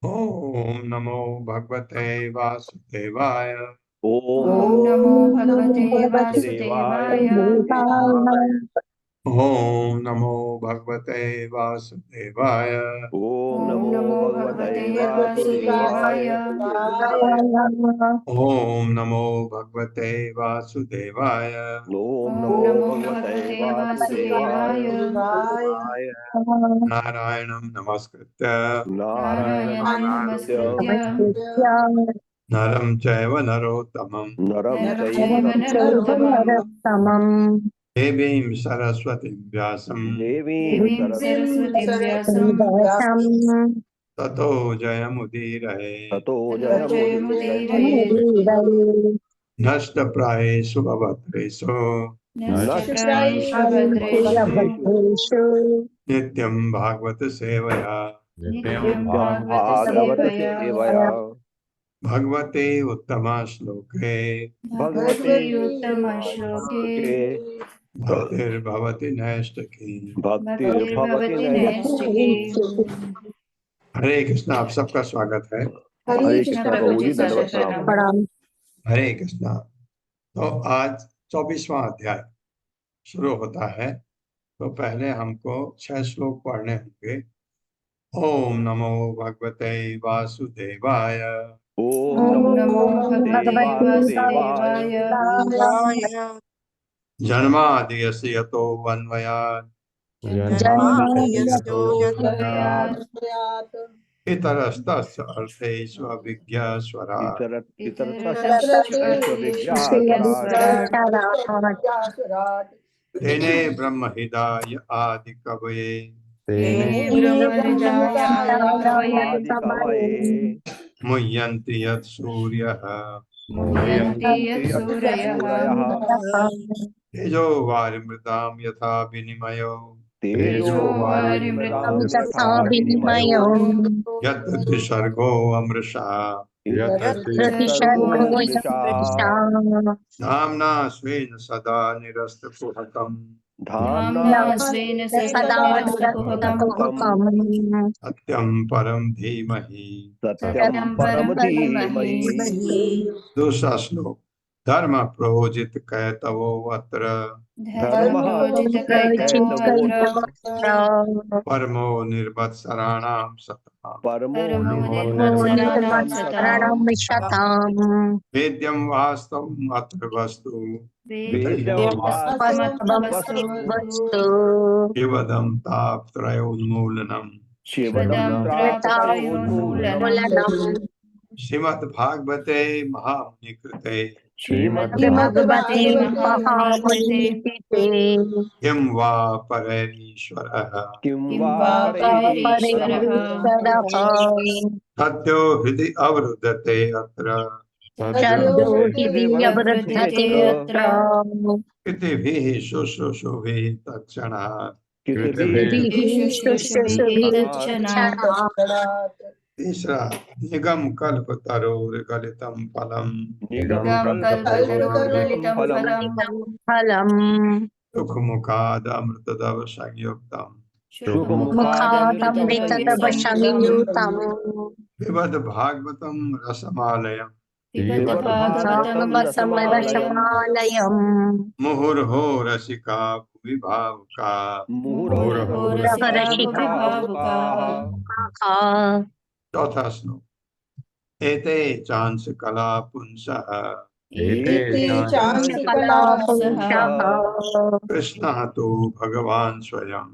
ओम नमो भगवते वासुदेवाय। ओम नमो भगवते वासुदेवाय। ओम नमो भगवते वासुदेवाय। ओम नमो भगवते वासुदेवाय। ओम नमो भगवते वासुदेवाय। ओम नमो भगवते वासुदेवाय। नारायणं नमस्कृत्य नारायणं नमस्कृत्य नरं चैव नरोत्तमं नरं चैव नरोत्तमं देवीं सरस्वतीं व्यासं देवीं सरस्वतीं व्यासं ततो जयमुदीरये ततो जयमुदीरये नष्टप्रायेषु भवत्रेषु नष्टप्रायेषु भद्रेषु नित्यं भागवत सेवया नित्यं भागवत सेवया भगवते उत्तमा श्लोके भगवते उत्तमश्लोके भक्तिर्भवति नैष्ठिकी। भक्तिर्भवति नैष्ठिकी। हरे कृष्ण। आप सबका स्वागत है। हरे कृष्ण प्रभु जी, दंडवत प्रणाम। हरे कृष्ण। तो आज 24वां अध्याय शुरू होता है। तो पहले हमको 6 श्लोक पढ़ने होंगे। ओम नमो भगवते वासुदेवाय। ओम नमो भगवते वासुदेवाय। जन्माद्यस्य यतो वन्मयात् इतरस्तस्य अर्थेषु अभिज्ञस्वराट् तेने ब्रह्महृदाय आदिकवये मुह्यन्ति यत् सूर्यः तेजो वारिमृतां यथा विनिमयो यत्र सर्गो अमृषा धाम्ना स्वेन सदा निरस्तकुहकम् सत्यं परं धीमहि। सत्यं परम धीमहि। दूसरा श्लोक। धर्म प्रोजित कैतवो अत्र परमो निर्वत्सराणां सतः वेद्यं वास्तवम् अत्र वस्तु शिवदं तापत्रयोन्मूलनम् श्रीमद्भागवते महामुनि कृते किं वा परैरीश्वरः सत्यो हृदि अवरुद्धते अत्र कृतिभिः शुश्रूषुभिः तत्क्षणात्। तीसरा निगम कल्पतरोर्गलितं फलम् सुखमुखादमृतद्रव संयुक्तम् पिबद भागवतं रसमालयम् मुहुर्हो रसिका भुवि भावुका। चौथा श्लोक। एते चांस कला पुंसः कृष्णः तु भगवान् स्वयं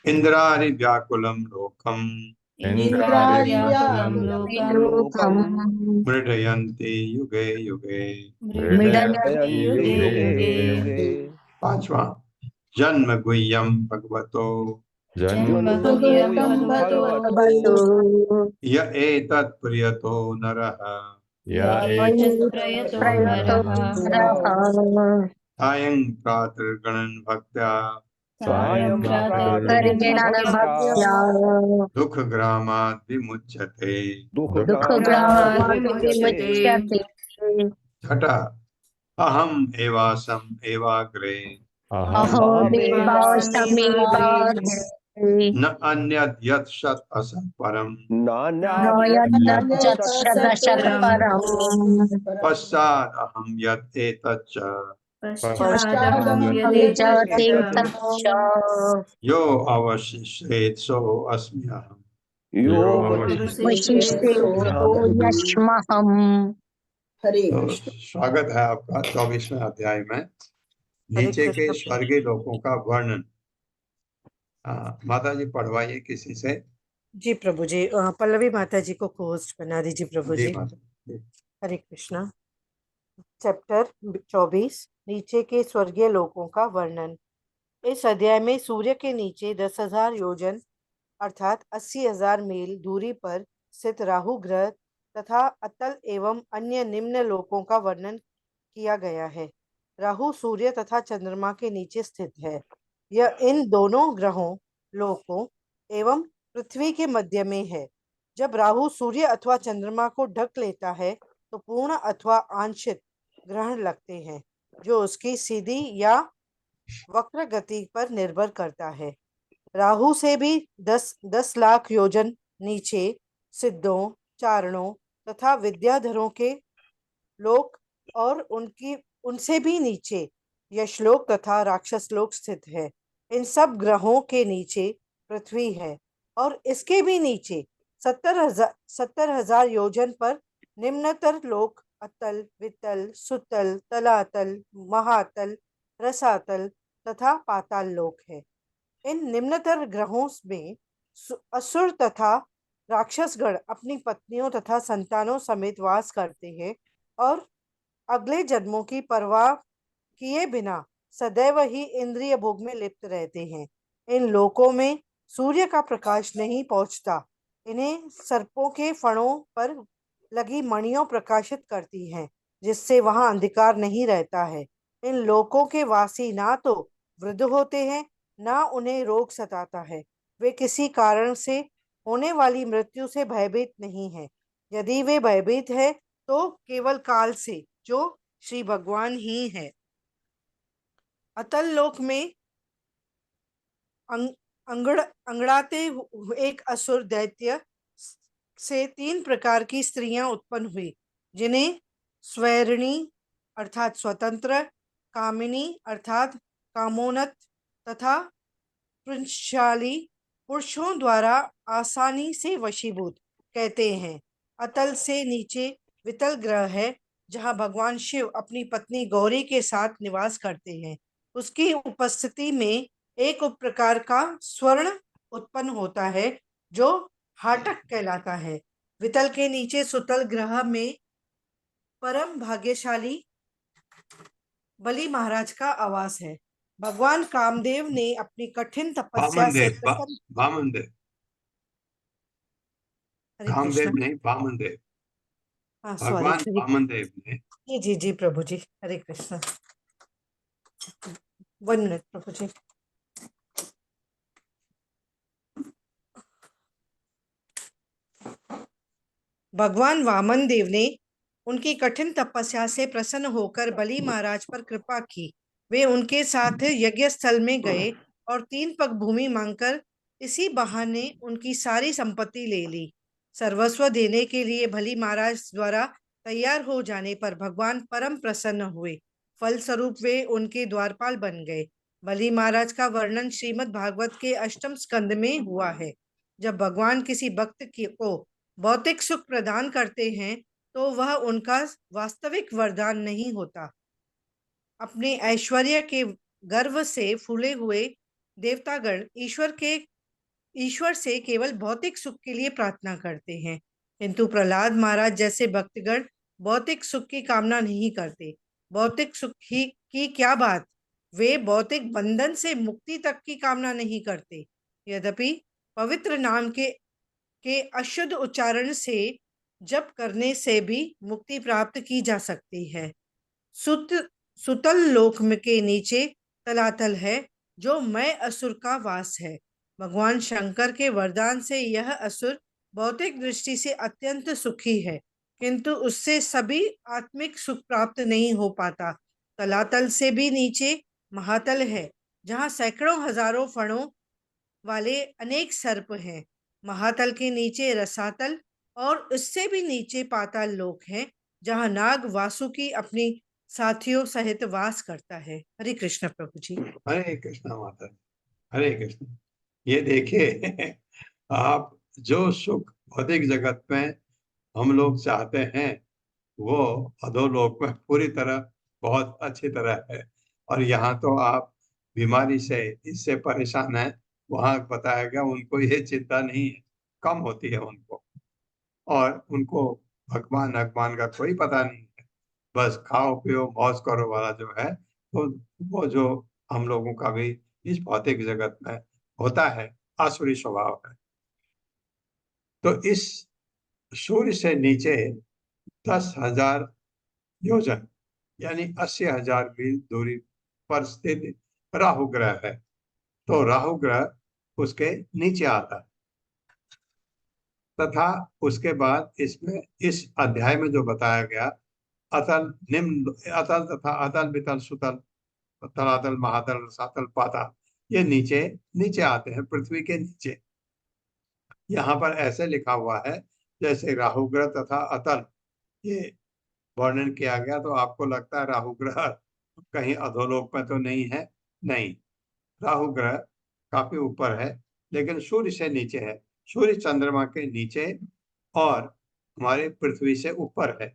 इंद्रारि व्याकुलं लोकम् मृडयन्ति युगे युगे। पांचवा। जन्म गुह्यं भगवतो य एतत् प्रियतो नरः सायं प्रातर्गणन् भक्त्या दुःखग्रामात् विमुच्यते। छठा। अहम् एवासम् एवाग्रे न अन्यद् यत् सत् असत् परम् पश्चात् अहं यत् एतच्च यो अवशिष्येत् सो अस्मि अहम्। तो स्वागत है आपका 24वें अध्याय में। नीचे के स्वर्गीय लोकों का वर्णन। माता जी पढ़वाइए किसी से। जी प्रभु जी। पल्लवी माता जी को होस्ट बना दीजिए प्रभु जी। माता जी। हरे कृष्णा। चैप्टर 24 नीचे के स्वर्गीय लोकों का वर्णन। इस अध्याय में सूर्य के नीचे 10,000 योजन अर्थात 80,000 मील दूरी पर स्थित राहु ग्रह तथा अतल एवं अन्य निम्न लोकों का वर्णन किया गया है। राहु सूर्य तथा चंद्रमा के नीचे स्थित है। यह इन दोनों ग्रहों, लोकों एवं पृथ्वी के मध्य में है। जब राहु सूर्य अथवा चंद्रमा को ढक लेता है तो पूर्ण अथवा आंशिक ग्रहण लगते हैं, जो उसकी सीधी या वक्र गति पर निर्भर करता है। राहु से भी 10 लाख योजन नीचे सिद्धों, चारणों तथा विद्याधरों के लोक और उनसे भी नीचे यशलोक तथा राक्षस लोक स्थित है। इन सब ग्रहों के नीचे पृथ्वी है और इसके भी नीचे 70,000 योजन पर निम्नतर लोक अतल, वितल, सुतल, तलातल, महातल, रसातल तथा पाताल लोक है। इन निम्नतर ग्रहों में असुर तथा राक्षसगण अपनी पत्नियों तथा संतानों समेत वास करते हैं और अगले जन्मों की परवाह किए बिना सदैव ही इंद्रिय भोग में लिप्त रहते हैं। इन लोकों में सूर्य का प्रकाश नहीं पहुंचता। इन्हें सर्पों के फणों पर लगी मणियों प्रकाशित करती हैं, जिससे वहां अंधकार नहीं रहता है। इन लोकों के वासी ना तो वृद्ध होते हैं, ना उन्हें रोग सताता है। वे किसी कारण से होने वाली मृत्यु से भयभीत नहीं है। यदि वे भयभीत है तो केवल काल से, जो श्री भगवान ही है। अतल लोक में अंगड़ाते एक असुर दैत्य से 3 प्रकार की स्त्रियां उत्पन्न हुई, जिन्हें स्वैरिणी अर्थात स्वतंत्र, कामिनी अर्थात कामोन्नत तथा पुंसशाली पुरुषों द्वारा आसानी से वशीभूत कहते हैं। अतल से नीचे वितल ग्रह है, जहाँ भगवान शिव अपनी पत्नी गौरी के साथ निवास करते हैं। उसकी उपस्थिति में एक प्रकार का स्वर्ण उत्पन्न होता है, जो हाटक कहलाता है। वितल के नीचे सुतल ग्रह में परम भाग्यशाली बलि महाराज का आवास है। भगवान कामदेव ने अपनी कठिन तपस्या से वामनदेव कामदेव नहीं, वामनदेव। हाँ, भगवान वामनदेव ने जी जी प्रभु जी, हरे कृष्ण। 1 मिनट प्रभु जी। भगवान वामन देव ने उनकी कठिन तपस्या से प्रसन्न होकर बलि महाराज पर कृपा की। वे उनके साथ यज्ञ स्थल में गए और 3 पग भूमि मांगकर इसी बहाने उनकी सारी संपत्ति ले ली। सर्वस्व देने के लिए बलि महाराज द्वारा तैयार हो जाने पर भगवान परम प्रसन्न हुए। फलस्वरूप वे उनके द्वारपाल बन गए। बलि महाराज का वर्णन श्रीमद् भागवत के 8वें स्कंद में हुआ है। जब भगवान किसी भक्त को भौतिक सुख प्रदान करते हैं तो वह उनका वास्तविक वरदान नहीं होता। अपने ऐश्वर्य के गर्व से फूले हुए देवतागण ईश्वर से केवल भौतिक सुख के लिए प्रार्थना करते हैं, किंतु प्रहलाद महाराज जैसे भक्तगण भौतिक सुख की कामना नहीं करते। भौतिक सुख की क्या बात, वे भौतिक बंधन से मुक्ति तक की कामना नहीं करते। यद्यपि पवित्र नाम के अशुद्ध उच्चारण से जप करने से भी मुक्ति प्राप्त की जा सकती है। सुतल लोक के नीचे तलातल है, जो मैं असुर का वास है। भगवान शंकर के वरदान से यह असुर भौतिक दृष्टि से अत्यंत सुखी है, किंतु उससे सभी आत्मिक सुख प्राप्त नहीं हो पाता। तलातल से भी नीचे महातल है, जहाँ सैकड़ों हजारों फणों वाले अनेक सर्प हैं। महातल के नीचे रसातल और उससे भी नीचे पाताल लोक है, जहाँ नाग वासुकी अपनी साथियों सहित वास करता है। हरे कृष्ण प्रभु जी। हरे कृष्ण माता, हरे कृष्ण। ये देखिए आप, जो सुख भौतिक जगत में हम लोग चाहते हैं वो अधोलोक में पूरी तरह बहुत अच्छी तरह है, और यहाँ तो आप बीमारी से इससे परेशान है। वहां बताया गया उनको ये चिंता नहीं है, कम होती है उनको, और उनको भगवान भगवान का कोई पता नहीं है। बस खाओ पियो मौज करो वाला जो है, तो वो जो हम लोगों का भी इस भौतिक जगत में होता है, आसुरी स्वभाव है। तो इस सूर्य से नीचे 10,000 योजन यानी 80,000 मील दूरी पर स्थित राहु ग्रह है। तो राहु ग्रह उसके नीचे आता है। तथा उसके बाद इसमें इस अध्याय में जो बताया गया, अतल निम्न, अतल तथा अतल वितल सुतल तलातल महातल रसातल पाताल, ये नीचे नीचे आते हैं, पृथ्वी के नीचे। यहाँ पर ऐसे लिखा हुआ है जैसे राहु ग्रह तथा अतल ये वर्णन किया गया, तो आपको लगता है राहु ग्रह कहीं अधोलोक में तो नहीं है। नहीं, राहु ग्रह काफी ऊपर है, लेकिन सूर्य से नीचे है। सूर्य चंद्रमा के नीचे और हमारे पृथ्वी से ऊपर है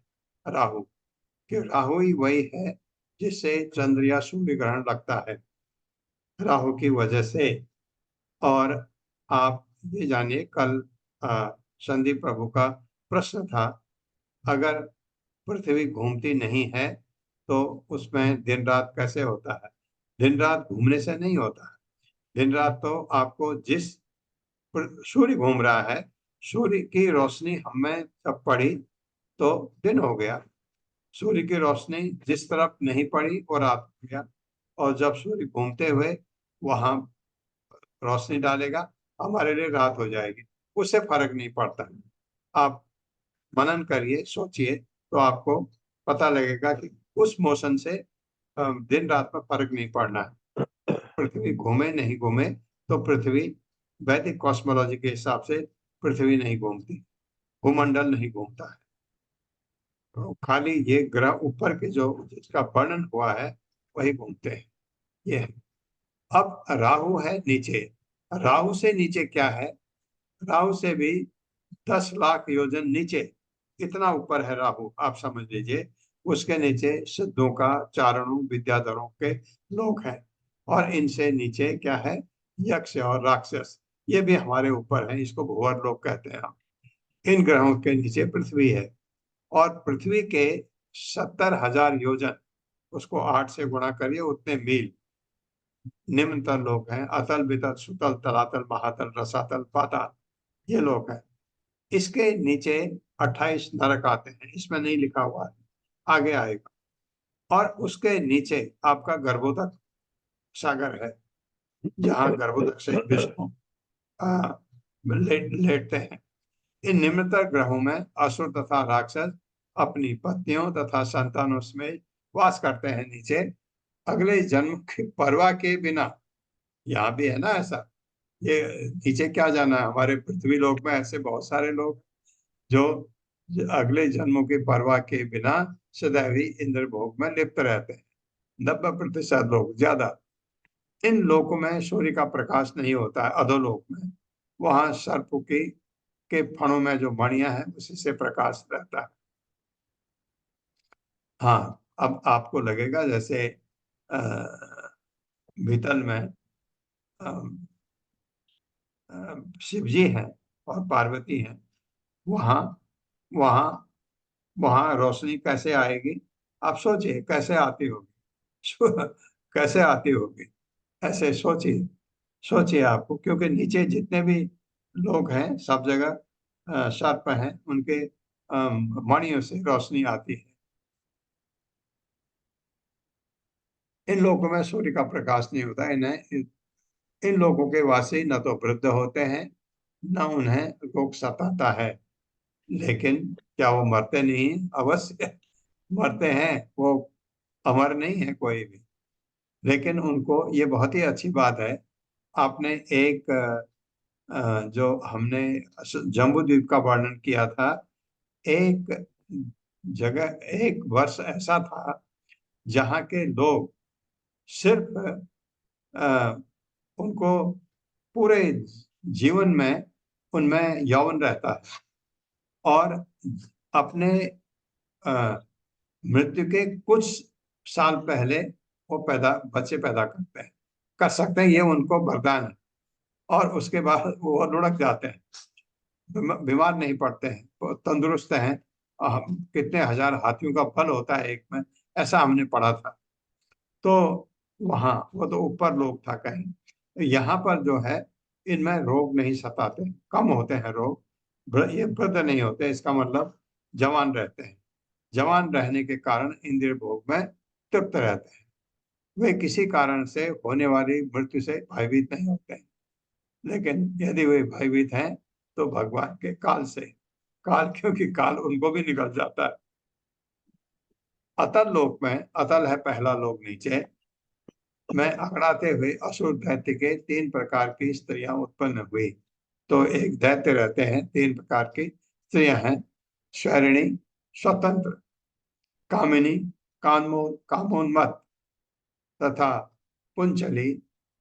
राहु, कि राहु ही वही है जिससे चंद्र या सूर्य ग्रहण लगता है, राहु की वजह से। और आप ये जानिए, कल संदीप प्रभु का प्रश्न था, अगर पृथ्वी घूमती नहीं है तो उसमें दिन रात कैसे होता है? दिन रात घूमने से नहीं होता है। दिन रात तो आपको जिस सूर्य घूम रहा है, सूर्य की रोशनी हमें जब पड़ी तो दिन हो गया। सूर्य की रोशनी जिस तरफ नहीं पड़ी वो रात हो गया। और जब सूर्य घूमते हुए वहां रोशनी डालेगा, हमारे लिए रात हो जाएगी। उससे फर्क नहीं पड़ता। आप मनन करिए, सोचिए, तो आपको पता लगेगा कि उस मोशन से दिन रात में फर्क नहीं पड़ना है। पृथ्वी घूमे नहीं घूमे, तो पृथ्वी वैदिक कॉस्मोलॉजी के हिसाब से पृथ्वी नहीं घूमती, भूमंडल नहीं घूमता है। तो खाली ये ग्रह ऊपर के जो जिसका वर्णन हुआ है वही घूमते हैं। ये है। अब राहु है नीचे। राहु से नीचे क्या है? राहु से भी 10 लाख योजन नीचे, इतना ऊपर है राहु, आप समझ लीजिए। उसके नीचे सिद्धों का, चारणों, विद्याधरों के लोग हैं। और इनसे नीचे क्या है? यक्ष और राक्षस, ये भी हमारे ऊपर है, इसको भूवर लोग कहते हैं हम। इन ग्रहों के नीचे पृथ्वी है। और पृथ्वी के 70,000 योजन, उसको 8 से गुणा करिए, उतने मील निम्नतर लोग हैं। अतल वितल सुतल तलातल महातल रसातल पाताल, ये लोग हैं। इसके नीचे 28 नरक आते हैं, इसमें नहीं लिखा हुआ है, आगे आएगा। और उसके नीचे आपका गर्भोदक सागर है, जहाँ गर्भोदक से विष्णु लेटते हैं। इन निम्नतर ग्रहों में असुर तथा राक्षस अपनी पत्नियों तथा संतानों में वास करते हैं नीचे, अगले जन्म की परवाह के बिना। यहाँ भी है ना ऐसा, ये नीचे क्या जाना है? हमारे पृथ्वी लोक में ऐसे बहुत सारे लोग जो अगले जन्मों की परवाह के बिना सदैव ही इंद्र भोग में लिप्त रहते हैं। 90% लोग, ज्यादा। इन लोकों में सूर्य का प्रकाश नहीं होता है, अधोलोक में। वहां सर्प की के फणों में जो मणियां हैं उसी से प्रकाश रहता है। हाँ, अब आपको लगेगा जैसे भीतल में शिव जी हैं और पार्वती हैं। वहां वहां वहां रोशनी कैसे आएगी? आप सोचिए कैसे आती होगी। कैसे आती होगी, ऐसे सोचिए। सोचिए आपको, क्योंकि नीचे जितने भी लोग हैं सब जगह सर्प हैं, उनके मणियों से रोशनी आती है। इन लोगों में सूर्य का प्रकाश नहीं होता। इन लोगों के वासी न तो वृद्ध होते हैं, न उन्हें रोग सताता है। लेकिन क्या वो मरते नहीं? अवश्य मरते हैं। वो अमर नहीं है कोई भी। लेकिन उनको ये बहुत ही अच्छी बात है। आपने एक जो हमने जम्बू द्वीप का वर्णन किया था, एक जगह, एक वर्ष ऐसा था जहाँ के लोग सिर्फ उनको पूरे जीवन में उनमें यौवन रहता है, और अपने मृत्यु के कुछ साल पहले वो बच्चे पैदा करते हैं, कर सकते हैं, ये उनको वरदान है। और उसके बाद वो लुढ़क जाते हैं, बीमार नहीं पड़ते हैं, वो तंदुरुस्त हैं कितने हजार हाथियों का बल होता है एक में, ऐसा हमने पढ़ा था। तो वहां वो तो ऊपर लोग था कहीं। यहाँ पर जो है इनमें रोग नहीं सताते, कम होते हैं रोग। ये वृद्ध नहीं होते, इसका मतलब जवान रहते हैं। जवान रहने के कारण इंद्रिय भोग में तृप्त रहते हैं। वे किसी कारण से होने वाली मृत्यु से भयभीत नहीं होते हैं। लेकिन यदि वे भयभीत हैं तो भगवान के काल से। काल, क्योंकि काल उनको भी निकल जाता है। अतल लोक में, अतल है पहला लोक नीचे में, अकड़ाते हुए असुर दैत्य के 3 प्रकार की स्त्रियां उत्पन्न हुई। तो एक दैत्य रहते हैं, 3 प्रकार की स्त्रियां हैं। स्वैरिणी, स्वतंत्र, कामिनी, कामोन्मत्त, तथा पुंचली,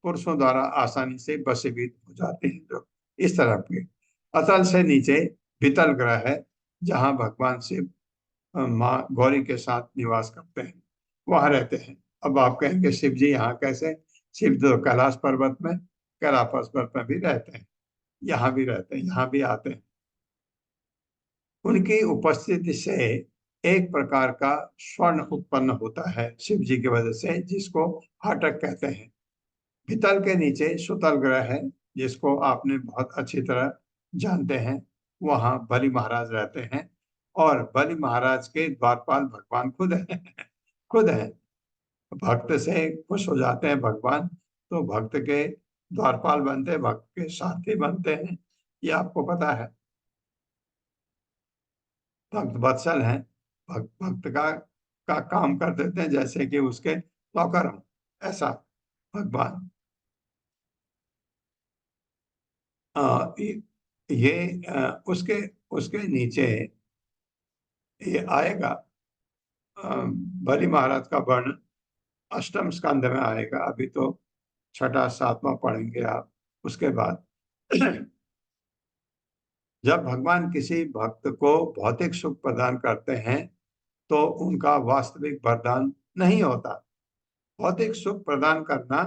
पुरुषों द्वारा आसानी से वशीभूत हो जाते हैं जो इस तरह के। अतल से नीचे वितल ग्रह है, जहाँ भगवान शिव माँ गौरी के साथ निवास करते हैं, वहां रहते हैं। अब आप कहेंगे शिव जी यहाँ कैसे? शिव तो कैलाश पर्वत में, कैलाश पर्वत में भी रहते हैं, यहाँ भी रहते हैं, यहाँ भी आते हैं। उनकी उपस्थिति से एक प्रकार का स्वर्ण उत्पन्न होता है शिव जी की वजह से, जिसको हाटक कहते हैं। पितल के नीचे सुतल ग्रह है, जिसको आपने बहुत अच्छी तरह जानते हैं। वहां बलि महाराज रहते हैं, और बलि महाराज के द्वारपाल भगवान खुद है। खुद है। भक्त से खुश हो जाते हैं भगवान, तो भक्त के द्वारपाल बनते हैं, भक्त के साथी बनते हैं। ये आपको पता है। भक्त वत्सल हैं, भक्त का काम कर देते हैं जैसे कि उसके नौकर हों, ऐसा भगवान। ये उसके उसके नीचे ये आएगा। बलि महाराज का वर्ण अष्टम स्कंद में आएगा। अभी तो छठा सातवां पढ़ेंगे आप उसके बाद। जब भगवान किसी भक्त को भौतिक सुख प्रदान करते हैं तो उनका वास्तविक वरदान नहीं होता। भौतिक सुख प्रदान करना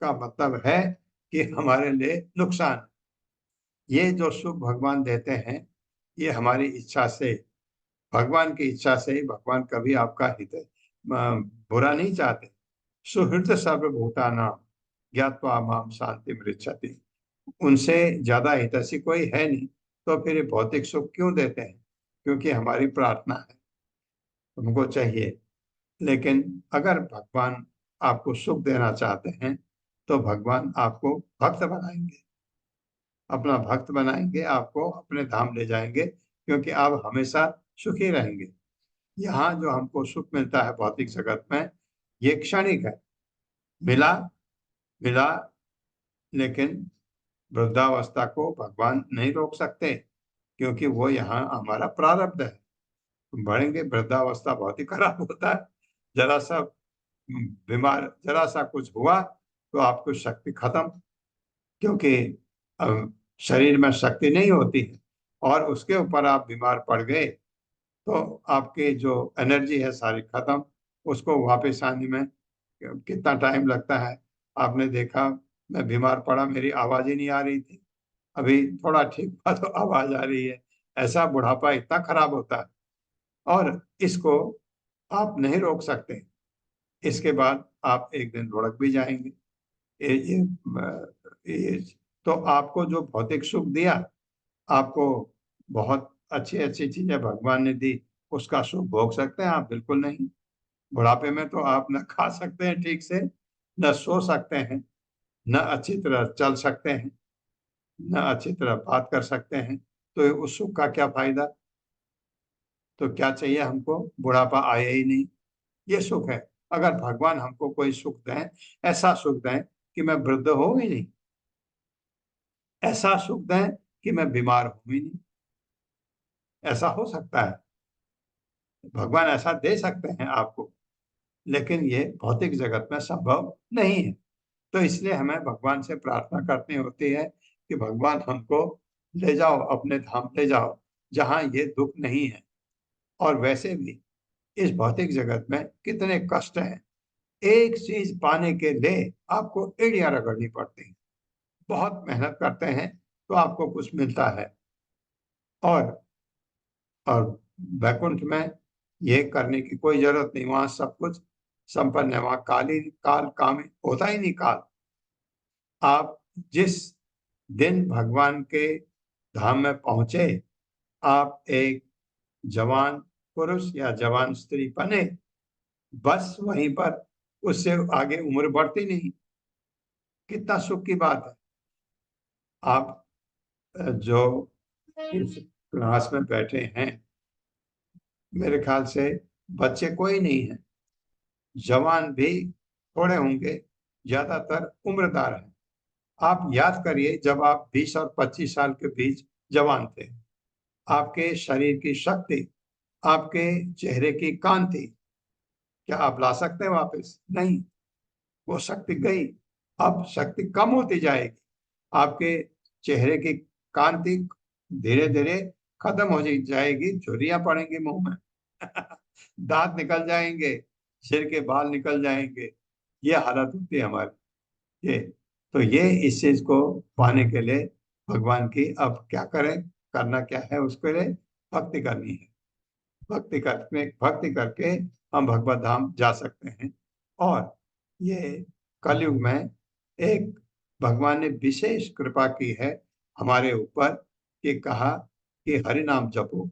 का मतलब है कि हमारे लिए नुकसान। ये जो सुख भगवान देते हैं, ये हमारी इच्छा से, भगवान की इच्छा से ही। भगवान कभी आपका हित बुरा नहीं चाहते। सुहृद सर्वभूतानां ज्ञात्वा माम शांति मृच्छति। उनसे ज्यादा हितैषी कोई है नहीं, तो फिर ये भौतिक सुख क्यों देते हैं? क्योंकि हमारी प्रार्थना है, उनको चाहिए। लेकिन अगर भगवान आपको सुख देना चाहते हैं तो भगवान आपको भक्त बनाएंगे, अपना भक्त बनाएंगे, आपको अपने धाम ले जाएंगे, क्योंकि आप हमेशा सुखी रहेंगे। यहाँ जो हमको सुख मिलता है भौतिक जगत में, ये क्षणिक है। मिला मिला, लेकिन वृद्धावस्था को भगवान नहीं रोक सकते, क्योंकि वो यहाँ हमारा प्रारब्ध है। बढ़ेंगे, वृद्धावस्था बहुत ही खराब होता है। जरा सा बीमार, जरा सा कुछ हुआ तो आपको शक्ति खत्म, क्योंकि शरीर में शक्ति नहीं होती है। और उसके ऊपर आप बीमार पड़ गए तो आपकी जो एनर्जी है सारी खत्म। उसको वापस आने में कितना टाइम लगता है? आपने देखा, मैं बीमार पड़ा, मेरी आवाज ही नहीं आ रही थी, अभी थोड़ा ठीक हुआ तो आवाज आ रही है। ऐसा बुढ़ापा इतना खराब होता है, और इसको आप नहीं रोक सकते। इसके बाद आप एक दिन लुढ़क भी जाएंगे। ये तो आपको जो भौतिक सुख दिया, आपको बहुत अच्छी अच्छी चीजें भगवान ने दी, उसका सुख भोग सकते हैं आप? बिल्कुल नहीं। बुढ़ापे में तो आप न खा सकते हैं ठीक से, न सो सकते हैं, न अच्छी तरह चल सकते हैं, न अच्छी तरह बात कर सकते हैं। तो उस सुख का क्या फायदा? तो क्या चाहिए हमको? बुढ़ापा आए ही नहीं, ये सुख है। अगर भगवान हमको कोई सुख दें, ऐसा सुख दें कि मैं वृद्ध हो ही नहीं, ऐसा सुख दें कि मैं बीमार हूं ही नहीं, ऐसा हो सकता है? भगवान ऐसा दे सकते हैं आपको, लेकिन ये भौतिक जगत में संभव नहीं है। तो इसलिए हमें भगवान से प्रार्थना करनी होती है कि भगवान हमको ले जाओ, अपने धाम ले जाओ, जहां ये दुख नहीं है। और वैसे भी इस भौतिक जगत में कितने कष्ट हैं। एक चीज पाने के लिए आपको एड़ियां रगड़नी पड़ती हैं। बहुत मेहनत करते हैं तो आपको कुछ मिलता है। और और वैकुंठ में ये करने की कोई जरूरत नहीं, वहां सब कुछ संपन्न है, वहां काल काम होता ही नहीं काल। आप जिस दिन भगवान के धाम में पहुंचे, आप एक जवान पुरुष या जवान स्त्री बने, बस वहीं पर, उससे आगे उम्र बढ़ती नहीं। कितना सुख की बात है। आप जो इस क्लास में बैठे हैं, मेरे ख्याल से बच्चे कोई नहीं है, जवान भी थोड़े होंगे, ज्यादातर उम्रदार हैं। आप याद करिए, जब आप 20 और 25 साल के बीच जवान थे, आपके शरीर की शक्ति, आपके चेहरे की कांति, क्या आप ला सकते हैं वापस? नहीं, वो शक्ति गई। अब शक्ति कम होती जाएगी, आपके चेहरे की कांति धीरे धीरे खत्म हो जाएगी, झुर्रियां पड़ेंगी मुंह में दांत निकल जाएंगे, सिर के बाल निकल जाएंगे, ये हालत होती है हमारी। ये तो ये इस चीज को पाने के लिए भगवान की अब क्या करें, करना क्या है, उसके लिए भक्ति करनी है। भक्ति करके हम भगवत धाम जा सकते हैं। और ये कलयुग में एक भगवान ने विशेष कृपा की है हमारे ऊपर, कि कहा कि हरि नाम जपो,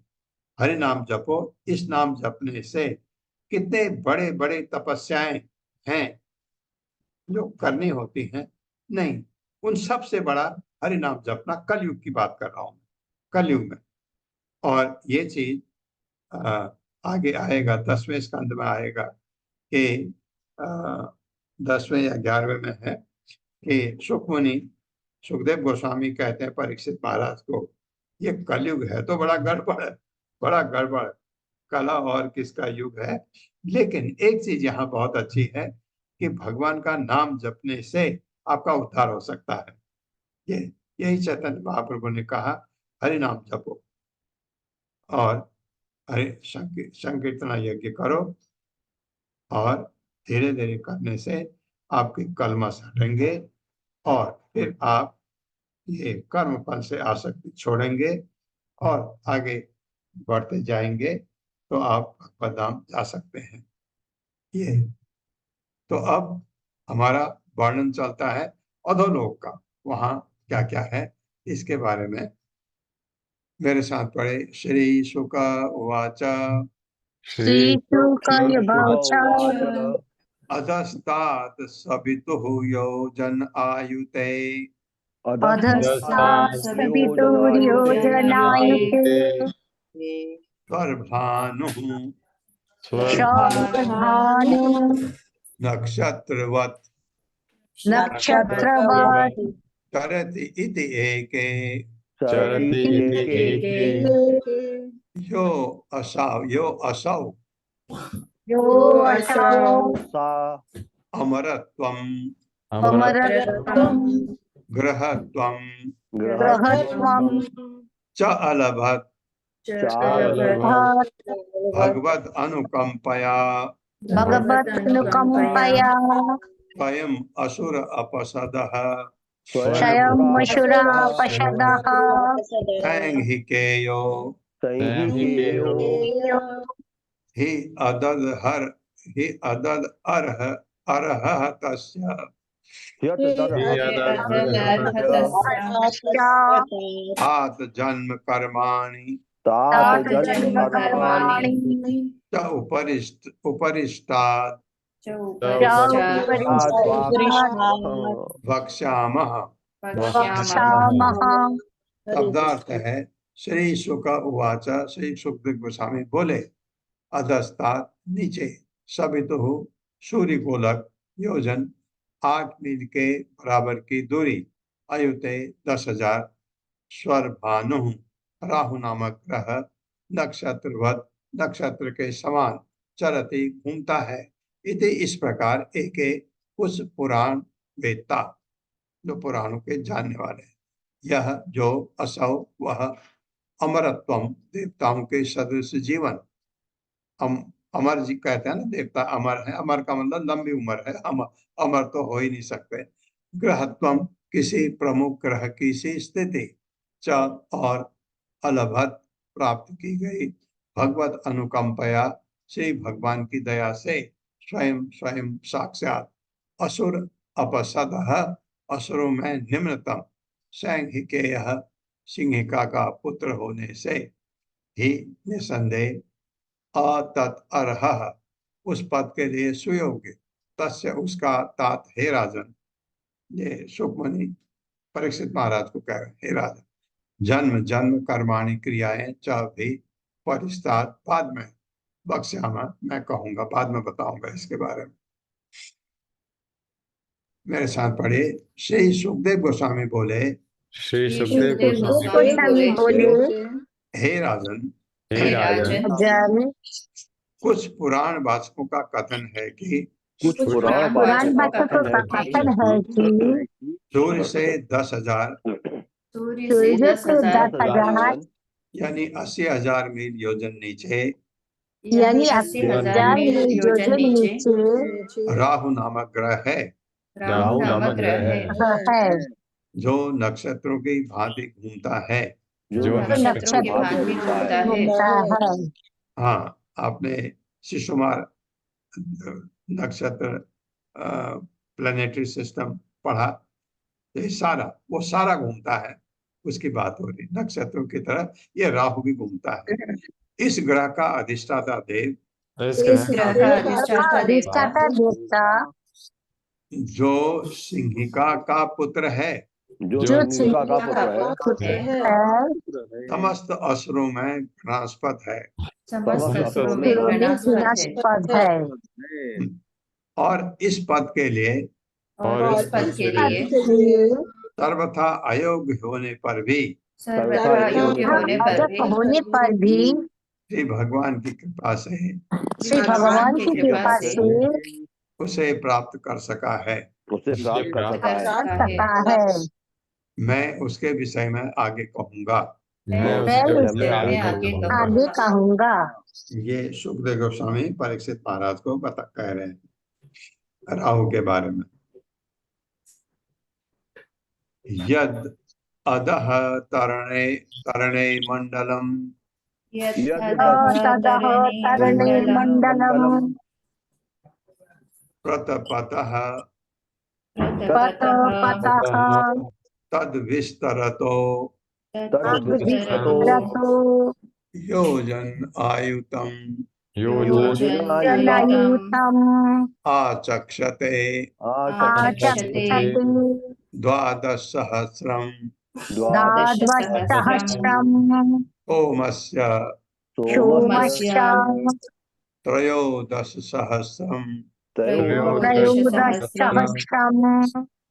हरि नाम जपो। इस नाम जपने से कितने बड़े बड़े तपस्याएं हैं जो करनी होती हैं, नहीं, उन सब से बड़ा हरि नाम जपना। कलयुग की बात कर रहा हूं, कलयुग में। और ये चीज आगे आएगा, 10वें स्कंद में आएगा कि 10वें या 11वें में है कि सुखमुनि सुखदेव गोस्वामी कहते हैं परीक्षित महाराज को, ये कलयुग है तो बड़ा गड़बड़ है, बड़ा गड़बड़, कला और किसका युग है। लेकिन एक चीज यहाँ बहुत अच्छी है कि भगवान का नाम जपने से आपका उद्धार हो सकता है। ये यही चैतन्य महाप्रभु ने कहा, हरि नाम जपो और हरि संकीर्तना यज्ञ करो, और धीरे धीरे करने से आपके कलमश हटेंगे, और फिर आप ये कर्म फल से आसक्ति छोड़ेंगे और आगे बढ़ते जाएंगे, तो आप भगवत धाम जा सकते हैं। ये तो अब हमारा वर्णन चलता है अधोलोक का, वहां क्या क्या है इसके बारे में। मेरे साथ पढ़े, श्री शुक उवाच श्रीशुकवाच अधस्तात् सवितुः योजन आयुते अधस्तात् सवितुर्योजनायुते स्वर्भानुः श्रवभानु नक्षत्रवत् नक्षत्रवत् तरति इति एके चरति यो असौ यो असौ सा अमरत्वम् अमरत्वम् ग्रहत्वम् ग्रहत्वम् च अलभत् लभत् भगवद अनुकंपया भगवदनुकम्पया स्वयं असुर अपसदः क्षयमशुरापशदः सैंहिकेयो हि अदद अर्ह तस्य तात जन्म कर्माणि तात जन्म कर्माणि च उपरिष्टात् वक्ष्यामः। वक्ष्यामः। शब्दार्थ है, श्री शुक उवाच, श्री सुखदेव गोस्वामी बोले, अधस्तात् नीचे, सवितुः सूर्य गोलक, योजन 8 मील के बराबर की दूरी, अयुते 10,000, स्वर भानु राहु नामक ग्रह, नक्षत्रवत नक्षत्र के समान, चरति घूमता है, इति इस प्रकार एक कुछ पुराण वेत्ता, जो पुराणों के जानने वाले, यह जो असौ वह अमरत्वम देवताओं के सदृश जीवन, अमर जी कहते हैं ना, देवता अमर है, अमर का मतलब लंबी उम्र है, अमर तो हो ही नहीं सकते। ग्रहत्वम किसी प्रमुख ग्रह की सी स्थिति, च और अलभत प्राप्त की गई, भगवत अनुकंपया श्री भगवान की दया से स्वयं स्वयं साक्षात असुर अपसदः असुरों में निम्नतम सैंघिकेय सिंहिका का पुत्र होने से ही निसंदेह अतत्अर्हः उस पद के लिए सुयोग्य तस्य उसका तात हे राजन। ये सुखमणि परीक्षित महाराज को कह रहे हे राजन, जन्म जन्म कर्माणि क्रियाएं च भी परिस्ताद बाद में बक्ष्यामा, मैं कहूंगा, बाद में बताऊंगा इसके बारे में। मेरे साथ पढ़िए। श्री सुखदेव गोस्वामी बोले, श्री श्री सुखदेव सुखदेव गोस्वामी गोस्वामी बोले, हे राजन, हे राजन, जन कुछ पुराण वाचकों का कथन है कि कुछ पुराण पुराण वाचकों का वाचकों का कथन कथन है है कि सूर्य से 10,000 सूर्य सूर्य से से 10,000 10,000 यानी 80,000 मील योजन नीचे यानी 80,000 मील योजन नीचे राहु नामक ग्रह है, राहु नामक ग्रह है, है, जो नक्षत्रों की भांति घूमता है। जो नक्षत्रों की भांति घूमता है। घूमता है। हाँ, आपने शिशुमार नक्षत्र प्लेनेटरी सिस्टम पढ़ा, ये सारा वो सारा घूमता है, उसकी बात हो रही। नक्षत्रों की तरह ये राहु भी घूमता है। इस ग्रह का अधिष्ठाता देव, इस ग्रह का अधिष्ठाता देवता अधिष्ठाता देवता जो सिंहिका का पुत्र है, जो सिंहिका का पुत्र है, समस्त असुरों में घृणास्पद है समस्त असुरों में में घृणास्पद है। विनाशपद है। और इस पद के लिए और इस पद के लिए सर्वथा अयोग्य होने पर भी सर्वथा योग्य होने पर अजब भी होने पर भी श्री भगवान की कृपा से श्री भगवान की कृपा से उसे प्राप्त कर सका है। कर सकता सकता है। मैं उसके विषय में आगे कहूंगा। मैं उसके आगे कहूंगा। ये सुखदेव गोस्वामी परीक्षित महाराज को कह रहे हैं राहु के बारे में। यद अधः तरणे तरणे मंडलम तदः तरणे मंडलम प्रतपतः पतः तद विस्तरतो विस्तरतो योजन आयुतम जनायुतम आचक्षते आचक्षते 12,000 द्वादशसहस्रम् सोमस्य सोमस्य 13,000 त्रयोदशसहस्रम्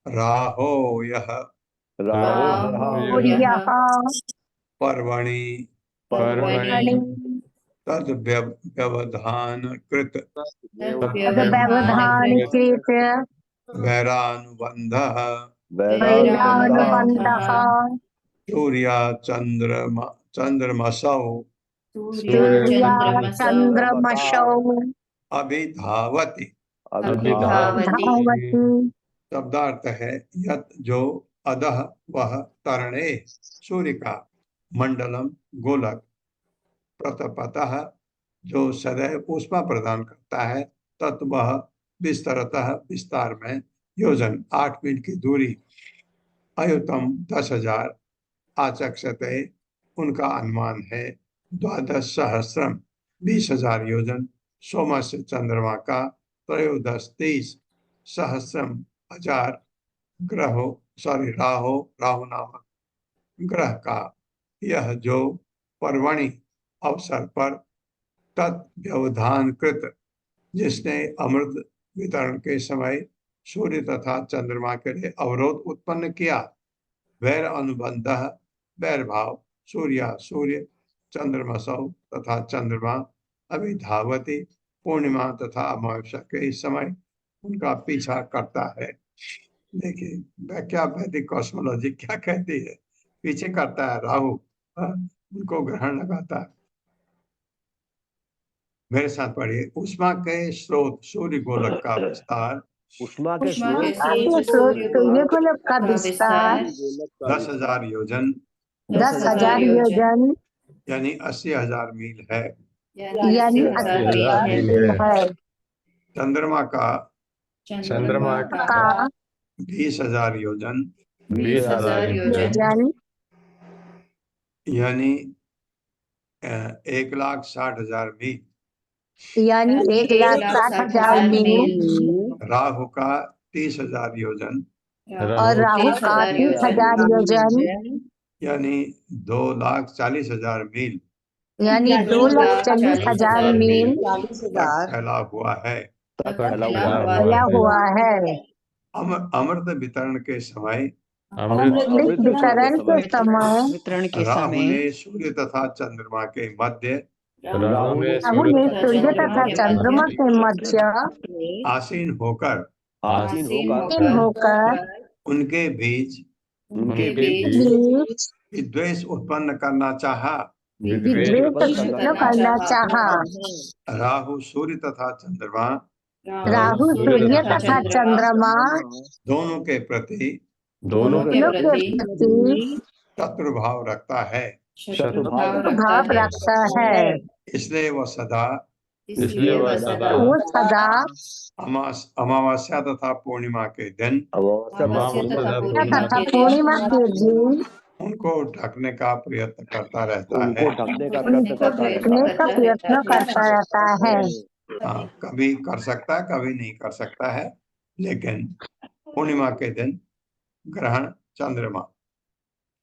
राहो यः सूर्यः पर्वणि पर्वणि तद व्यवधान कृत तद्व्यवधानकृत वैरानुबंधः वैरानुबन्धः सूर्या चंद्रमसौ सूर्या चन्द्रमसौ अभिधावति। धावति। शब्दार्थ है यत जो अधः वह तरणे सूर्य का मंडलम गोलक प्रतपतः जो सदैव ऊष्मा प्रदान करता है तत् वह विस्तरतः विस्तार में योजन 8 मील की दूरी अयुतम 10,000 आचक्षते उनका अनुमान है 12,000 20,000 योजन सोमस्य चंद्रमा का 13 सहस्रम 1000 राहु नामक ग्रह का यह जो पर्वणि अवसर पर तत्व्यवधान कृत जिसने अमृत वितरण के समय सूर्य तथा चंद्रमा के लिए अवरोध उत्पन्न किया। वैर अनुबंध वैर भाव सूर्य चंद्रमसौ तथा चंद्रमा अभिधावती पूर्णिमा तथा अमावस्या के इस समय उनका पीछा करता है। देखिए व्याख्या वैदिक कॉस्मोलॉजी क्या कहती है, पीछे करता है राहु, उनको ग्रहण लगाता है। मेरे साथ पढ़िए। उष्मा के स्रोत सूर्य गोलक का विस्तार उष्मा के स्रोत सूर्य गोलक का विस्तार 10,000 योजन 10,000 योजन यानी 80,000 मील है। यानी 80,000 मील है। चंद्रमा का चंद्रमा का 20,000 योजन 20,000 योजन यानी 1,60,000 मील। यानी 1,60,000 मील राहु का 30,000 योजन और राहु का 30,000 योजन यानी 2,40,000 मील यानी 2,40,000 मील तक फैला हुआ है। फैला हुआ है। अमृत वितरण के समय अमृत वितरण के समय वितरण के राहु समय ने सूर्य तथा चंद्रमा के मध्य राहु ने राहु ने सूर्य तथा चंद्रमा के मध्य आसीन होकर होकर उनके बीच बीच विद्वेष उत्पन्न करना चाहा। विद्वेष उत्पन्न करना चाहा। राहु सूर्य तथा चंद्रमा राहु सूर्य तथा चंद्रमा दोनों के प्रति दोनों के प्रति शत्रु भाव रखता है। भाव रखता है। इसलिए वह सदा वो सदा अमावस्या तथा पूर्णिमा के दिन तथा पूर्णिमा के दिन उनको ढकने का प्रयत्न करता रहता है। ढकने का प्रयत्न करता रहता है। हाँ, कभी कर सकता है, कभी नहीं कर सकता है, लेकिन पूर्णिमा के दिन ग्रहण चंद्रमा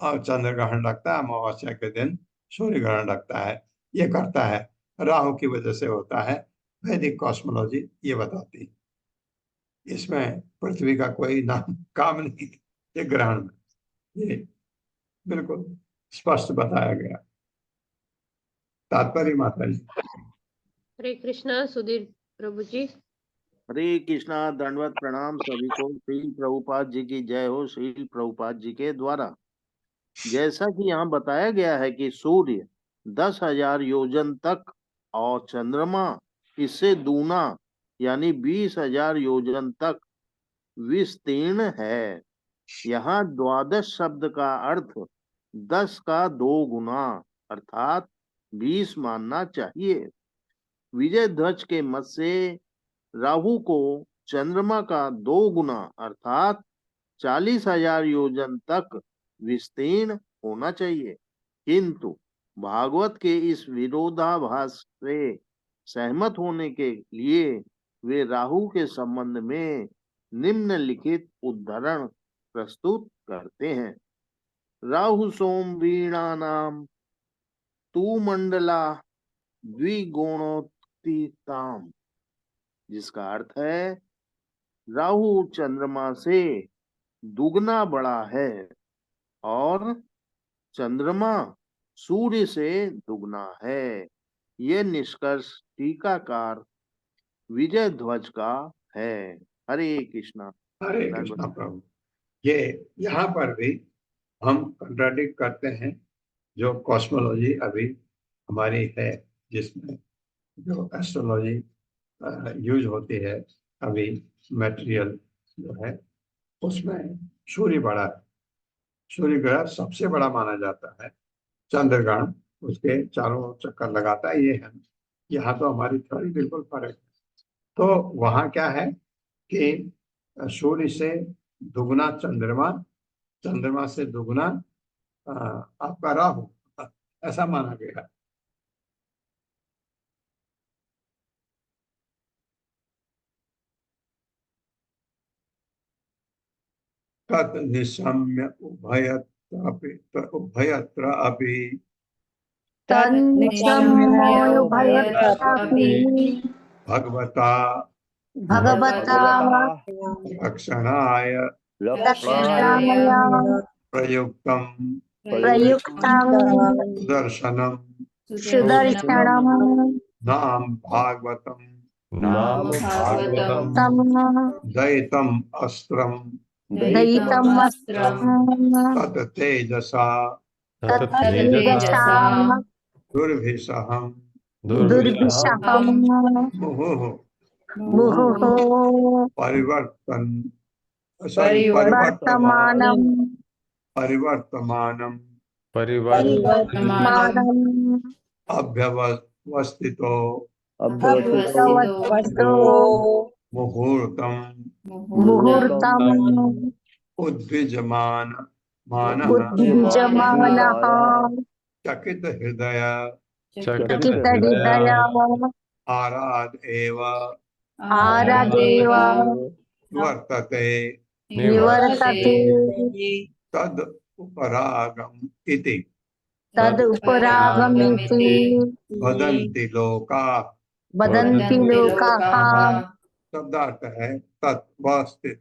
और चंद्र ग्रहण लगता है, अमावस्या के दिन सूर्य ग्रहण लगता है। ये करता है, राहु की वजह से होता है। वैदिक कॉस्मोलॉजी ये बताती है। इसमें पृथ्वी का कोई नाम काम नहीं, ये ग्रहण में ये बिल्कुल स्पष्ट बताया गया। तात्पर्य माता जी। हरे कृष्णा सुधीर प्रभु जी। हरे कृष्णा, दंडवत प्रणाम सभी को। श्री प्रभुपाद जी की जय हो। श्री प्रभुपाद जी के द्वारा जैसा कि यहाँ बताया गया है कि सूर्य 10,000 योजन तक और चंद्रमा इससे दूना यानी 20,000 योजन तक विस्तीर्ण है। यहाँ द्वादश शब्द का अर्थ 10 का 2 गुना अर्थात 20 मानना चाहिए। विजय ध्वज के मत से राहु को चंद्रमा का 2 गुना अर्थात 40,000 योजन तक विस्तीर्ण होना चाहिए, किंतु भागवत के इस विरोधाभास से सहमत होने के लिए वे राहु के संबंध में निम्नलिखित उद्धरण प्रस्तुत करते हैं। राहु सोम वीणानाम तू मंडला द्विगुणोत्थिताम, जिसका अर्थ है राहु चंद्रमा से दुगना बड़ा है और चंद्रमा सूर्य से दुगना है। यह निष्कर्ष टीकाकार विजय ध्वज का है। हरे कृष्णा। हरे कृष्णा प्रभु। ये यहाँ पर भी हम कंट्राडिक्ट करते हैं जो कॉस्मोलॉजी अभी हमारी है, जिसमें जो एस्ट्रोलॉजी यूज होती है अभी मटेरियल जो है, उसमें सूर्य बड़ा है। सूर्य ग्रह सबसे बड़ा माना जाता है। चंद्रग्रहण उसके चारों चक्कर लगाता है। ये है, यहाँ तो हमारी थ्योरी बिल्कुल फर्क है। तो वहाँ क्या है कि सूर्य से दुगुना चंद्रमा, चंद्रमा से दुगुना आपका राहु, ऐसा माना गया। तत् निशम्य उभयत्र अपि भगवता रक्षणाय प्रयुक्तम सुदर्शनम नाम भागवतम दयितम अस्त्रम तत् तेजसा दुर्भिषहम मुहुः परिवर्तमानम वस्तितो अभ्यवसितो मुहूर्तम मुहूर्तम उद्विजमान मानः उद्विजमानः चकित हृदय चकित हृदय आराध एव आराधेव वर्तते निवर्तते तद उपरागम इति तदुपरागमिति वदन्ति लोकाः। वदन्ति लोकाः। शब्दार्थ है तत् वह स्थित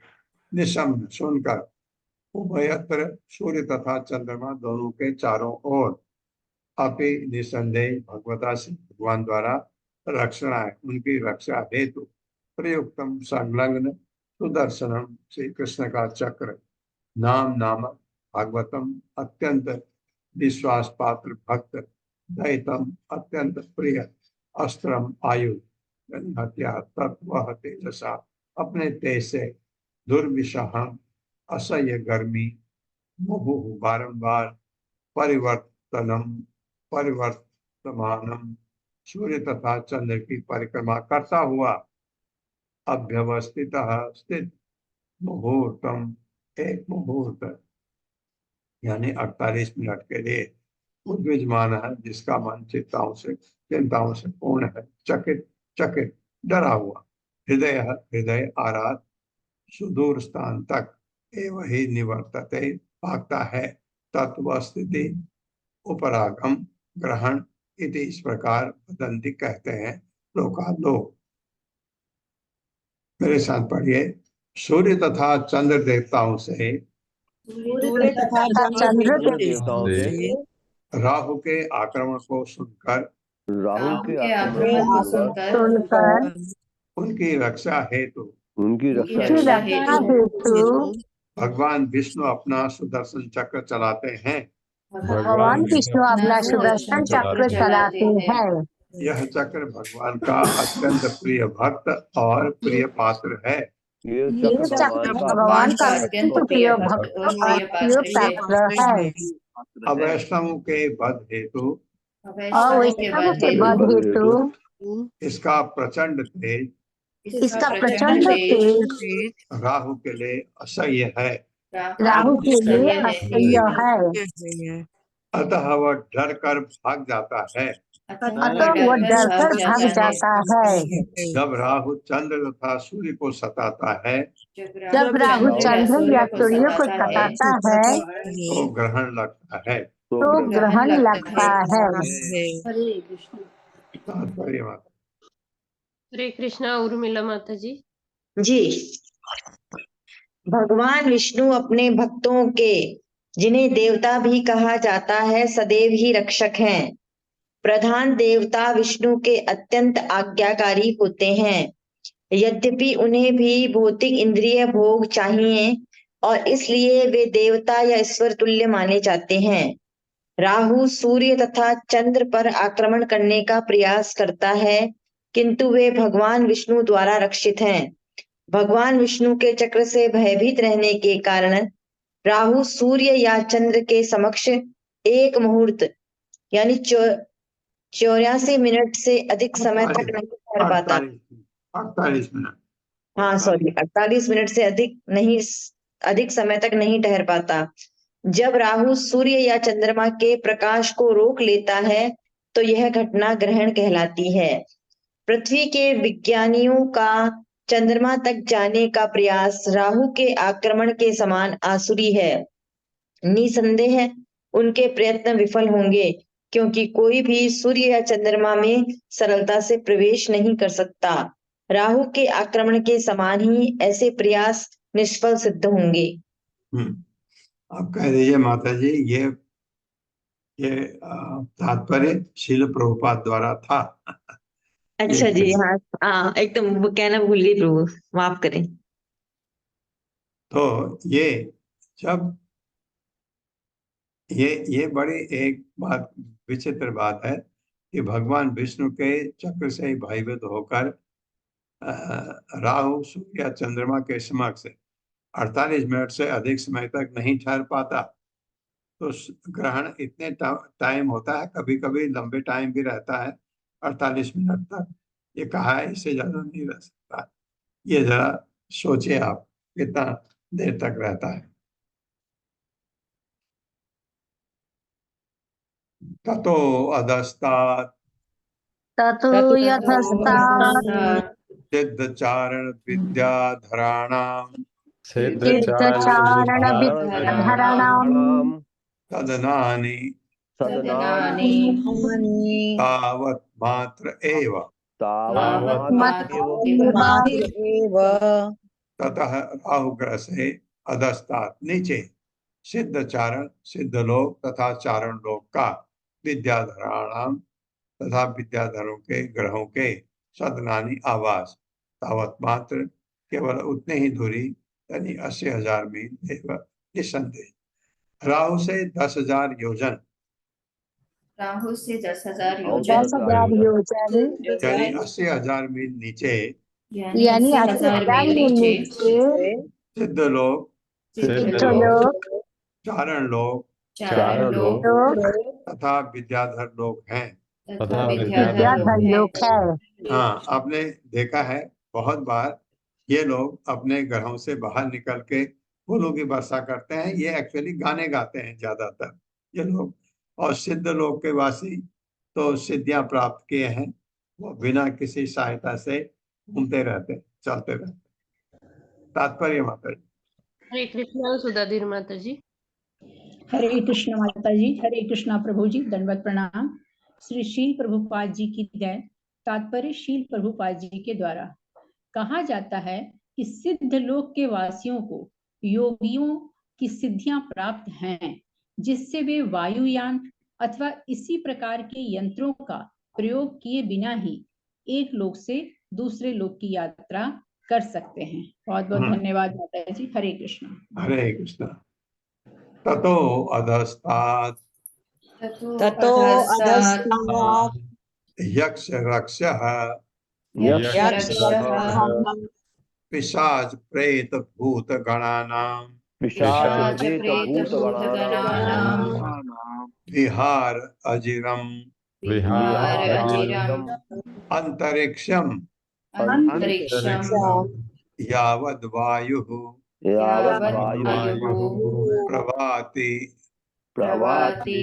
निशम्न सुनकर उभयत्र सूर्य तथा चंद्रमा दोनों के चारों ओर अपि निसंदेह भगवता से भगवान द्वारा रक्षणा है, उनकी रक्षा हेतु प्रयुक्तम संलग्न सुदर्शनम श्री कृष्ण का चक्र नाम नामक भागवतम अत्यंत विश्वास पात्र भक्त दैतम अत्यंत प्रिय अस्त्रम आयुध हत्या तत्व तेजसा अपने तेज से दुर्विषहम असह्य गर्मी मुहुः बारंबार परिवर्तमानम सूर्य तथा चंद्र की परिक्रमा करता हुआ अभ्यवस्थित स्थित मुहूर्तम एक मुहूर्त यानी 48 मिनट के लिए उद्विजमान है, जिसका मन चिंताओं से पूर्ण है, चकित चकित डरा हुआ हृदय आराध सुदूर स्थान तक एवं ही निवर्तते भागता है तत्व स्थिति उपरागम ग्रहण इति इस प्रकार वदंती कहते हैं लोग। मेरे साथ पढ़िए। सूर्य तथा चंद्र देवताओं से चंद्र देवताओं से राहु के आक्रमण को सुनकर राहु के आक्रमण को सुनकर उनकी रक्षा हेतु उनकी रक्षा हेतु भगवान विष्णु अपना सुदर्शन चक्र चलाते हैं। भगवान विष्णु अपना सुदर्शन चक्र चलाते हैं। यह चक्र भगवान का अत्यंत प्रिय भक्त और प्रिय पात्र है। ये ये चक्र भगवान का अत्यंत प्रिय भक्त और प्रिय पात्र है। अवैष्णवों के वध हेतु अवैष्णव के वध हेतु इसका प्रचंड तेज राहु के लिए असह्य है। राहु के लिए असह्य है। अतः वह डर कर भाग जाता है। अतः वह डरकर भाग जाता है। जब राहु चंद्र तथा सूर्य को सताता है जब राहु चंद्र या सूर्य को सताता है तो ग्रहण लगता है। तो ग्रहण लगता है। तात्पर्य माता। हरे कृष्णा उर्मिला माता जी। जी, भगवान विष्णु अपने भक्तों के, जिन्हें देवता भी कहा जाता है, सदैव ही रक्षक हैं। प्रधान देवता विष्णु के अत्यंत आज्ञाकारी होते हैं। यद्यपि उन्हें भी भौतिक इंद्रिय भोग चाहिए और इसलिए वे देवता या ईश्वर तुल्य माने जाते हैं। राहु सूर्य तथा चंद्र पर आक्रमण करने का प्रयास करता है, किंतु वे भगवान विष्णु द्वारा रक्षित हैं। भगवान विष्णु के चक्र से भयभीत रहने के कारण राहु सूर्य या चंद्र के समक्ष एक मुहूर्त यानी 84 मिनट से अधिक समय तक नहीं ठहर पाता। 48 मिनट। हाँ सॉरी, 48 मिनट से अधिक समय तक नहीं ठहर पाता। जब राहु सूर्य या चंद्रमा के प्रकाश को रोक लेता है तो यह घटना ग्रहण कहलाती है। पृथ्वी के विज्ञानियों का चंद्रमा तक जाने का प्रयास राहु के आक्रमण के समान आसुरी है। निसंदेह उनके प्रयत्न विफल होंगे, क्योंकि कोई भी सूर्य या चंद्रमा में सरलता से प्रवेश नहीं कर सकता। राहु के आक्रमण के समान ही ऐसे प्रयास निष्फल सिद्ध होंगे। आप कह दीजिए माता जी, ये तात्पर्य शील प्रभुपाद द्वारा था। अच्छा जी, हाँ एकदम वो कहना भूल गई प्रभु, माफ करें। तो ये जब ये बड़ी एक बात विचित्र बात है कि भगवान विष्णु के चक्र से भयभीत होकर राहु सूर्य या चंद्रमा के समक्ष 48 मिनट से अधिक समय तक नहीं ठहर पाता। तो ग्रहण इतने टाइम होता है, कभी कभी लंबे टाइम भी रहता है, 48 मिनट तक ये कहा है, इससे ज्यादा नहीं रह सकता। ये जरा सोचिए आप कितना देर तक रहता है। ततो अधस्तात् ततो यथस्तात् सिद्धचारण विद्याधराणाम् सिद्धचारण विद्याधराणाम् तदनानि सदनानि तावत् मात्र एव। ततः राहुग्रह से अधस्तात् नीचे सिद्ध चारण सिद्ध लोक तथा चारण लोक का विद्याधराणाम तथा विद्याधरों के ग्रहों के सदनानी आवास तावत मात्र केवल उतने ही दूरी यानी 80,000 मील एवं निसंदेह। राहु से 10,000 योजन राहु से 10,000 10,000 योजन यानी 80,000 मील नीचे यानी 80,000 80,000 मील नीचे नीचे सिद्ध लोक सिद्धलोक चारण लोक चारण लोक तथा विद्याधर लोक हैं। तथा विद्याधर विद्याधर लोक है। हाँ, आपने देखा है बहुत बार ये लोग अपने ग्रहों से बाहर निकल के फूलों की वर्षा करते हैं। ये एक्चुअली गाने गाते हैं ज्यादातर ये लोग। और सिद्ध लोक के वासी तो सिद्धियां प्राप्त किए हैं, वो बिना किसी सहायता से घूमते रहते चलते रहते। तात्पर्य माता जी। हरे कृष्णा सुधाधीर माता जी। हरे कृष्ण माता जी, हरे कृष्णा प्रभु जी, दंडवत प्रणाम। श्री शील प्रभुपाद जी की जय। तात्पर्य शील प्रभुपाद जी के द्वारा कहा जाता है कि सिद्ध लोक के वासियों को योगियों की सिद्धियां प्राप्त हैं, जिससे वे वायुयान अथवा इसी प्रकार के यंत्रों का प्रयोग किए बिना ही एक लोक से दूसरे लोक की यात्रा कर सकते हैं। बहुत बहुत धन्यवाद माता जी। हरे कृष्ण। हरे कृष्ण। ततो अधस्तात् ततो अधस्तात् यक्ष रक्षः यक्षरक्षः पिशाच प्रेत भूत गणानां पिशाच पिशाच प्रेत भूतगणानां विहार अजिरम विहार अचिरम् अंतरिक्षम अंतरिक्षम् यावद् वायुः यावद् वायुः प्रभाति प्रभाति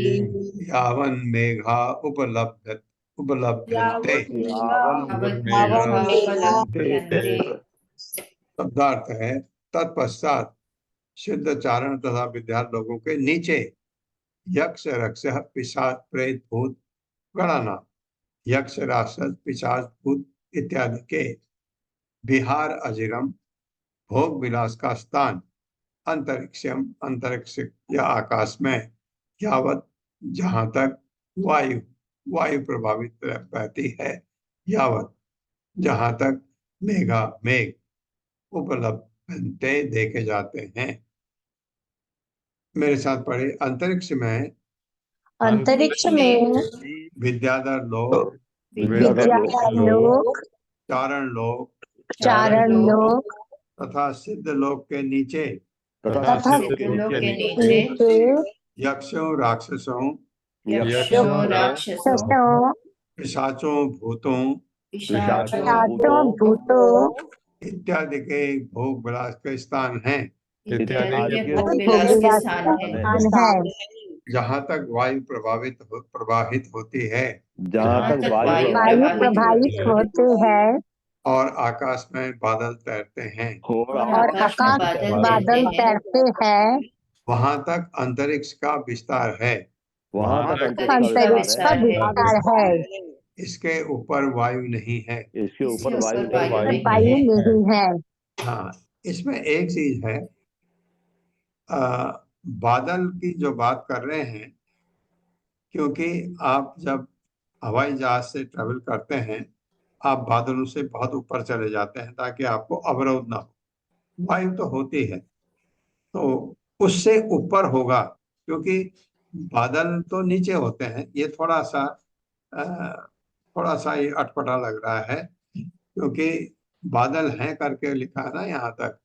यावन् मेघा उपलभ्यन्ते। यावत् मेघा उपलभ्यन्ते। शब्दार्थ है तत्पश्चात सिद्ध चारण तथा विद्यार्थी लोगों के नीचे यक्ष रक्षः पिशाच प्रेत भूत गणाना यक्ष राक्षस पिशाच भूत इत्यादि के विहार अजिरम भोग विलास का स्थान अंतरिक्षम अंतरिक्ष या आकाश में यावत जहां तक वायु वायु प्रभावित रहती है यावत जहां तक मेघा मेघ उपलब्ध देखे जाते हैं। मेरे साथ पढ़े अंतरिक्ष में विद्याधर लोक चारण लोक तथा सिद्ध लोक के नीचे यक्षों राक्षसों पिशाचों भूतों इत्यादि के भोग विलास के स्थान हैं जहाँ तक वायु प्रवाहित होती है जहाँ तक वायु प्रभावित होते हैं और आकाश में बादल तैरते हैं और आकाश में बादल तैरते हैं वहां तक अंतरिक्ष का विस्तार है। वहाँ तक अंतरिक्ष का विस्तार है। इसके ऊपर वायु नहीं है। इसके ऊपर वायु वायु नहीं है। हाँ, इसमें एक चीज है, बादल की जो बात कर रहे हैं, क्योंकि आप जब हवाई जहाज से ट्रेवल करते हैं आप बादलों से बहुत ऊपर चले जाते हैं ताकि आपको अवरोध ना हो। वायु तो होती है तो उससे ऊपर होगा, क्योंकि बादल तो नीचे होते हैं। ये थोड़ा सा ये अटपटा लग रहा है, क्योंकि बादल हैं करके लिखा है ना यहाँ तक।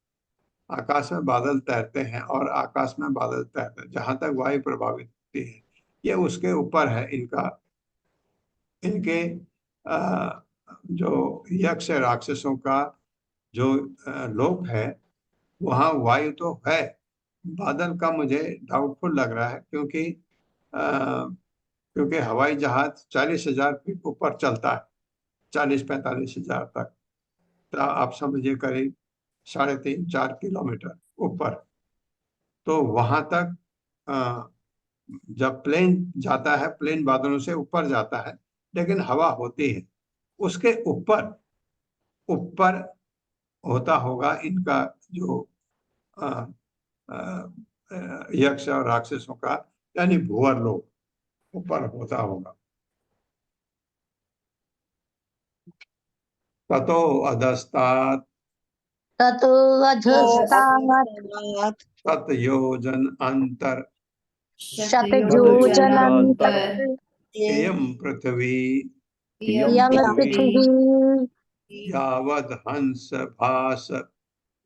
आकाश में बादल तैरते हैं और आकाश में बादल तैरते हैं जहां तक वायु प्रभावित होती है ये उसके ऊपर है। इनके जो यक्ष राक्षसों का जो लोक है, वहाँ वायु तो है, बादल का मुझे डाउटफुल लग रहा है, क्योंकि हवाई जहाज 40,000 फीट ऊपर चलता है, 40-45,000 तक। तो आप समझिए करीब 3.5-4 किलोमीटर ऊपर। तो वहां तक जब प्लेन जाता है, प्लेन बादलों से ऊपर जाता है, लेकिन हवा होती है। उसके ऊपर ऊपर होता होगा इनका जो अ, यक्ष और राक्षसों का, यानी भूअर लोक ऊपर होता होगा। ततो अधस्तात् ततो अधस्तात् तत्योजन अंतर शतयोजनान्तर एयं पृथ्वी यम पृथिवी यावद् हंस भास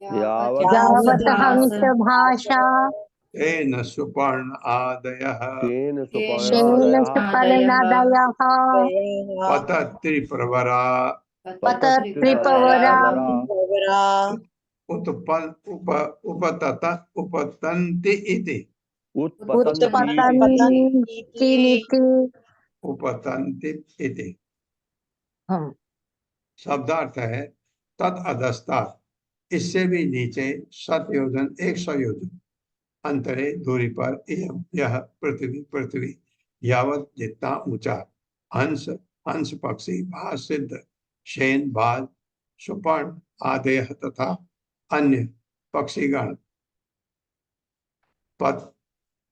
यावत् हंस भाषा तेन सुपर्ण आदयः तेन शेन सुपर्णादयः सुपर्णादयः पतत्रिप्रवरा पतत्रिपवरा उपतन्ति इति। उत्पतन्ति नीति। उपतन्ति इति शब्दार्थ है तद अधस्तात्, इससे भी नीचे 100 योजन 100 योजन अंतरे दूरी पर यह पृथ्वी यावत जितना ऊंचा हंस हंस पक्षी भास सिद्ध शेन बाज सुपर्ण आदेह तथा अन्य पक्षीगण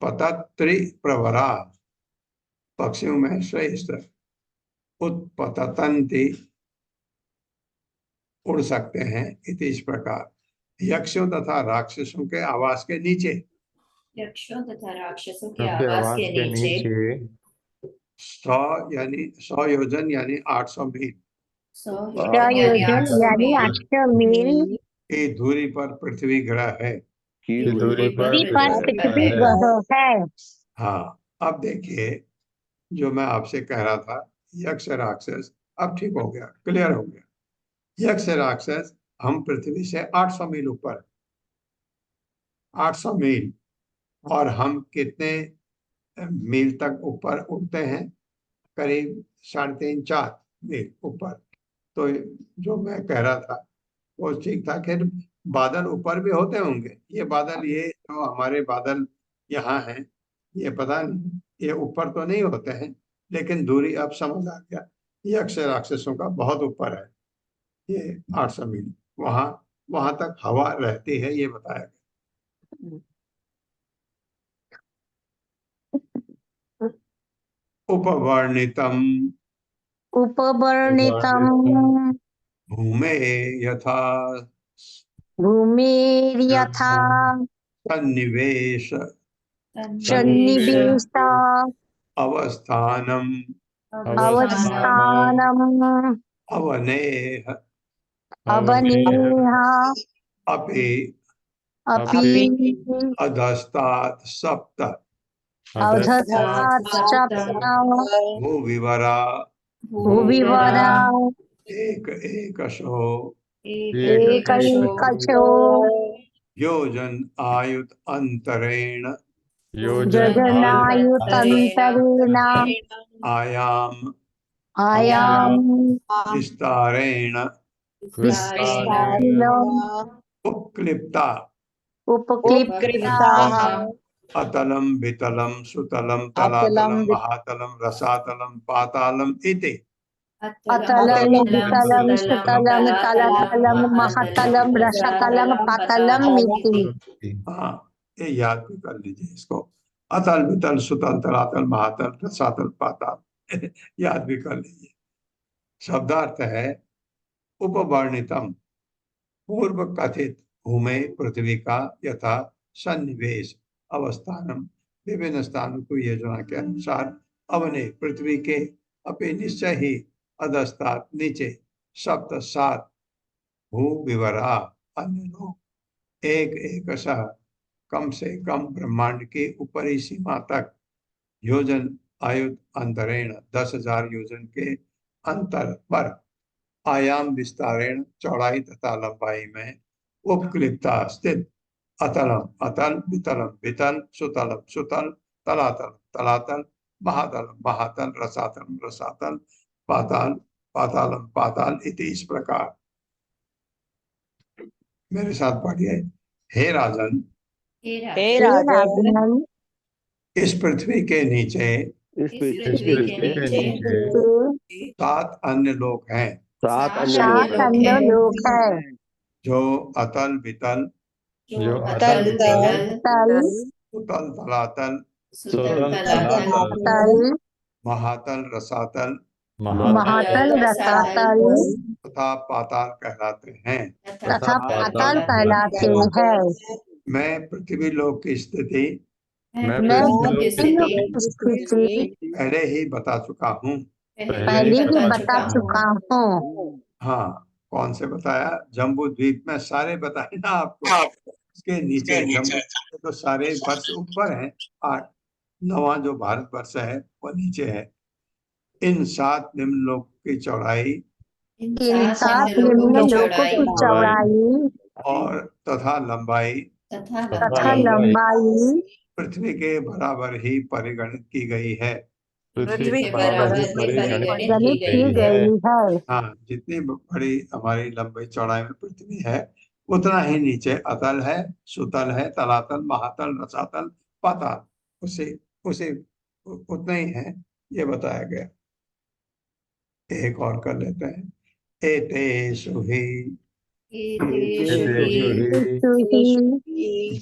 पतत्रि प्रवरा पक्षियों में श्रेष्ठ उत्पतंति उड़ सकते हैं। इस प्रकार यक्षों तथा राक्षसों के आवास के नीचे, यक्षों तथा राक्षसों के आवास के नीचे 100 यानी 100 योजन यानी 800 मील 100 योजन यानी 800 मील की दूरी पर पृथ्वी ग्रह है। की दूरी पृथ्वी ग्रह है। हाँ, अब देखिए जो मैं आपसे कह रहा था यक्ष राक्षस, अब ठीक हो गया, क्लियर हो गया। यक्ष राक्षस हम पृथ्वी से 800 मील ऊपर, 800 मील, और हम कितने मील तक ऊपर उड़ते हैं? करीब 3.5-4 मील ऊपर। तो जो मैं कह रहा था वो ठीक था। खैर बादल ऊपर भी होते होंगे, ये बादल, ये जो हमारे बादल यहाँ हैं, ये पता नहीं ये ऊपर तो नहीं होते हैं, लेकिन दूरी अब समझ आ गया, यक्ष राक्षसों का बहुत ऊपर है ये 800 मील। वहां तक हवा रहती है, ये बताया गया। उपवर्णितम भूमे यथा भूमिर्यथा सन्निवेश अवस्थानम अवनेह अपि अधस्तात् सप्त भूविवरा एकशो योजन आयुत अंतरेण आयाम विस्तारेण उपक्लिप्ता अतलम वितलम सुतलम तलातलम महातलम रसातलम पातालम इति। अतलम वितलम सुतलम तलातलम महातलम रसातलम पातालम इति। हाँ, ये याद भी कर लीजिए इसको। अतल वितल सुतल तलातल महातल रसातल पाताल याद भी कर लीजिए। शब्दार्थ है उपवर्णितम, पूर्व कथित भूमि पृथ्वी का यथा सन्निवेश अवस्थानम, विभिन्न स्थानों को योजना के अनुसार अवने पृथ्वी के अपने निश्चय ही अधस्तात् नीचे 7 भू विवरा अन्य लोग एक कम से कम ब्रह्मांड की ऊपरी सीमा तक योजन आयुध अंतरेण 10,000 योजन के अंतर पर आयाम विस्तारेण चौड़ाई तथा लंबाई में उपक्लिप्ता स्थित अतलम अतल वितलम वितल सुतलम सुतल तलातल तलातल महातल महातल रसातल रसातल पाताल पातालम पाताल इति इस प्रकार। मेरे साथ पढ़िए। हे राजन, हे राजन, इस पृथ्वी के नीचे इस पृथ्वी के नीचे 7 अन्य लोक हैं 7 अन्य सात लोग हैं अन्य लोग हैं जो अतल वितल जो अतल वितल सुतल तलातल सुतल तलातल महातल रसातल महातल रसातल तथा पाताल कहलाते हैं। तथा पाताल कहलाते हैं। मैं पृथ्वी लोक की स्थिति मैं पृथ्वी की स्थिति पहले ही बता चुका हूँ। पहले ही बता चुका हूँ। हाँ, कौन से बताया? जम्बू द्वीप में सारे बताए ना आपको। इसके नीचे जम्बू तो सारे वर्ष ऊपर हैं, 8 9वां जो भारत वर्ष है वो नीचे है। इन 7 निम्न लोक की चौड़ाई इन 7 निम्न लोकों की चौड़ाई और तथा लंबाई तथा लंबाई पृथ्वी के बराबर ही परिगणित की गई है। पृथ्वी के गणित की गई है। हाँ, जितनी बड़ी हमारी लंबाई चौड़ाई में पृथ्वी है उतना ही नीचे अतल है, सुतल है, तलातल, महातल, रसातल, पाताल उसे उसे उतना ही है, ये बताया गया। एक और कर लेते हैं। एतेषु हि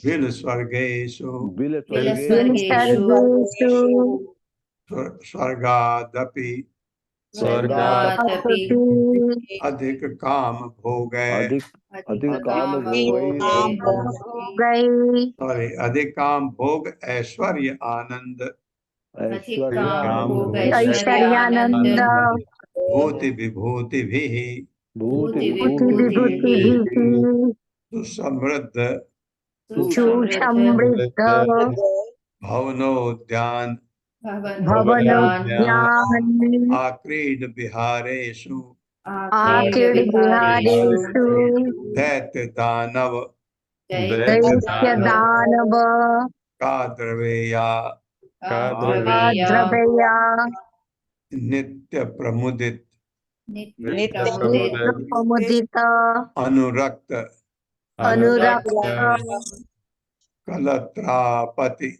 विल स्वर्गेषु स्वर्गादपि अधिक काम भोग अधिक काम भोग सॉरी अधिक काम भोग ऐश्वर्य आनंद ऐश्वर्यानंद भूति विभूति भी भूति विभूति सुसमृद्ध सुसमृद्ध भवनोद्यान भवनोद्यान आक्रीड विहारेषु आकीर्ण विहारेषु दैत्य दानव दैत्य दानव का द्रवेया द्रव्या नित्य प्रमुदित प्रमुदित अनुरक्त अनुरक्त कलत्रापति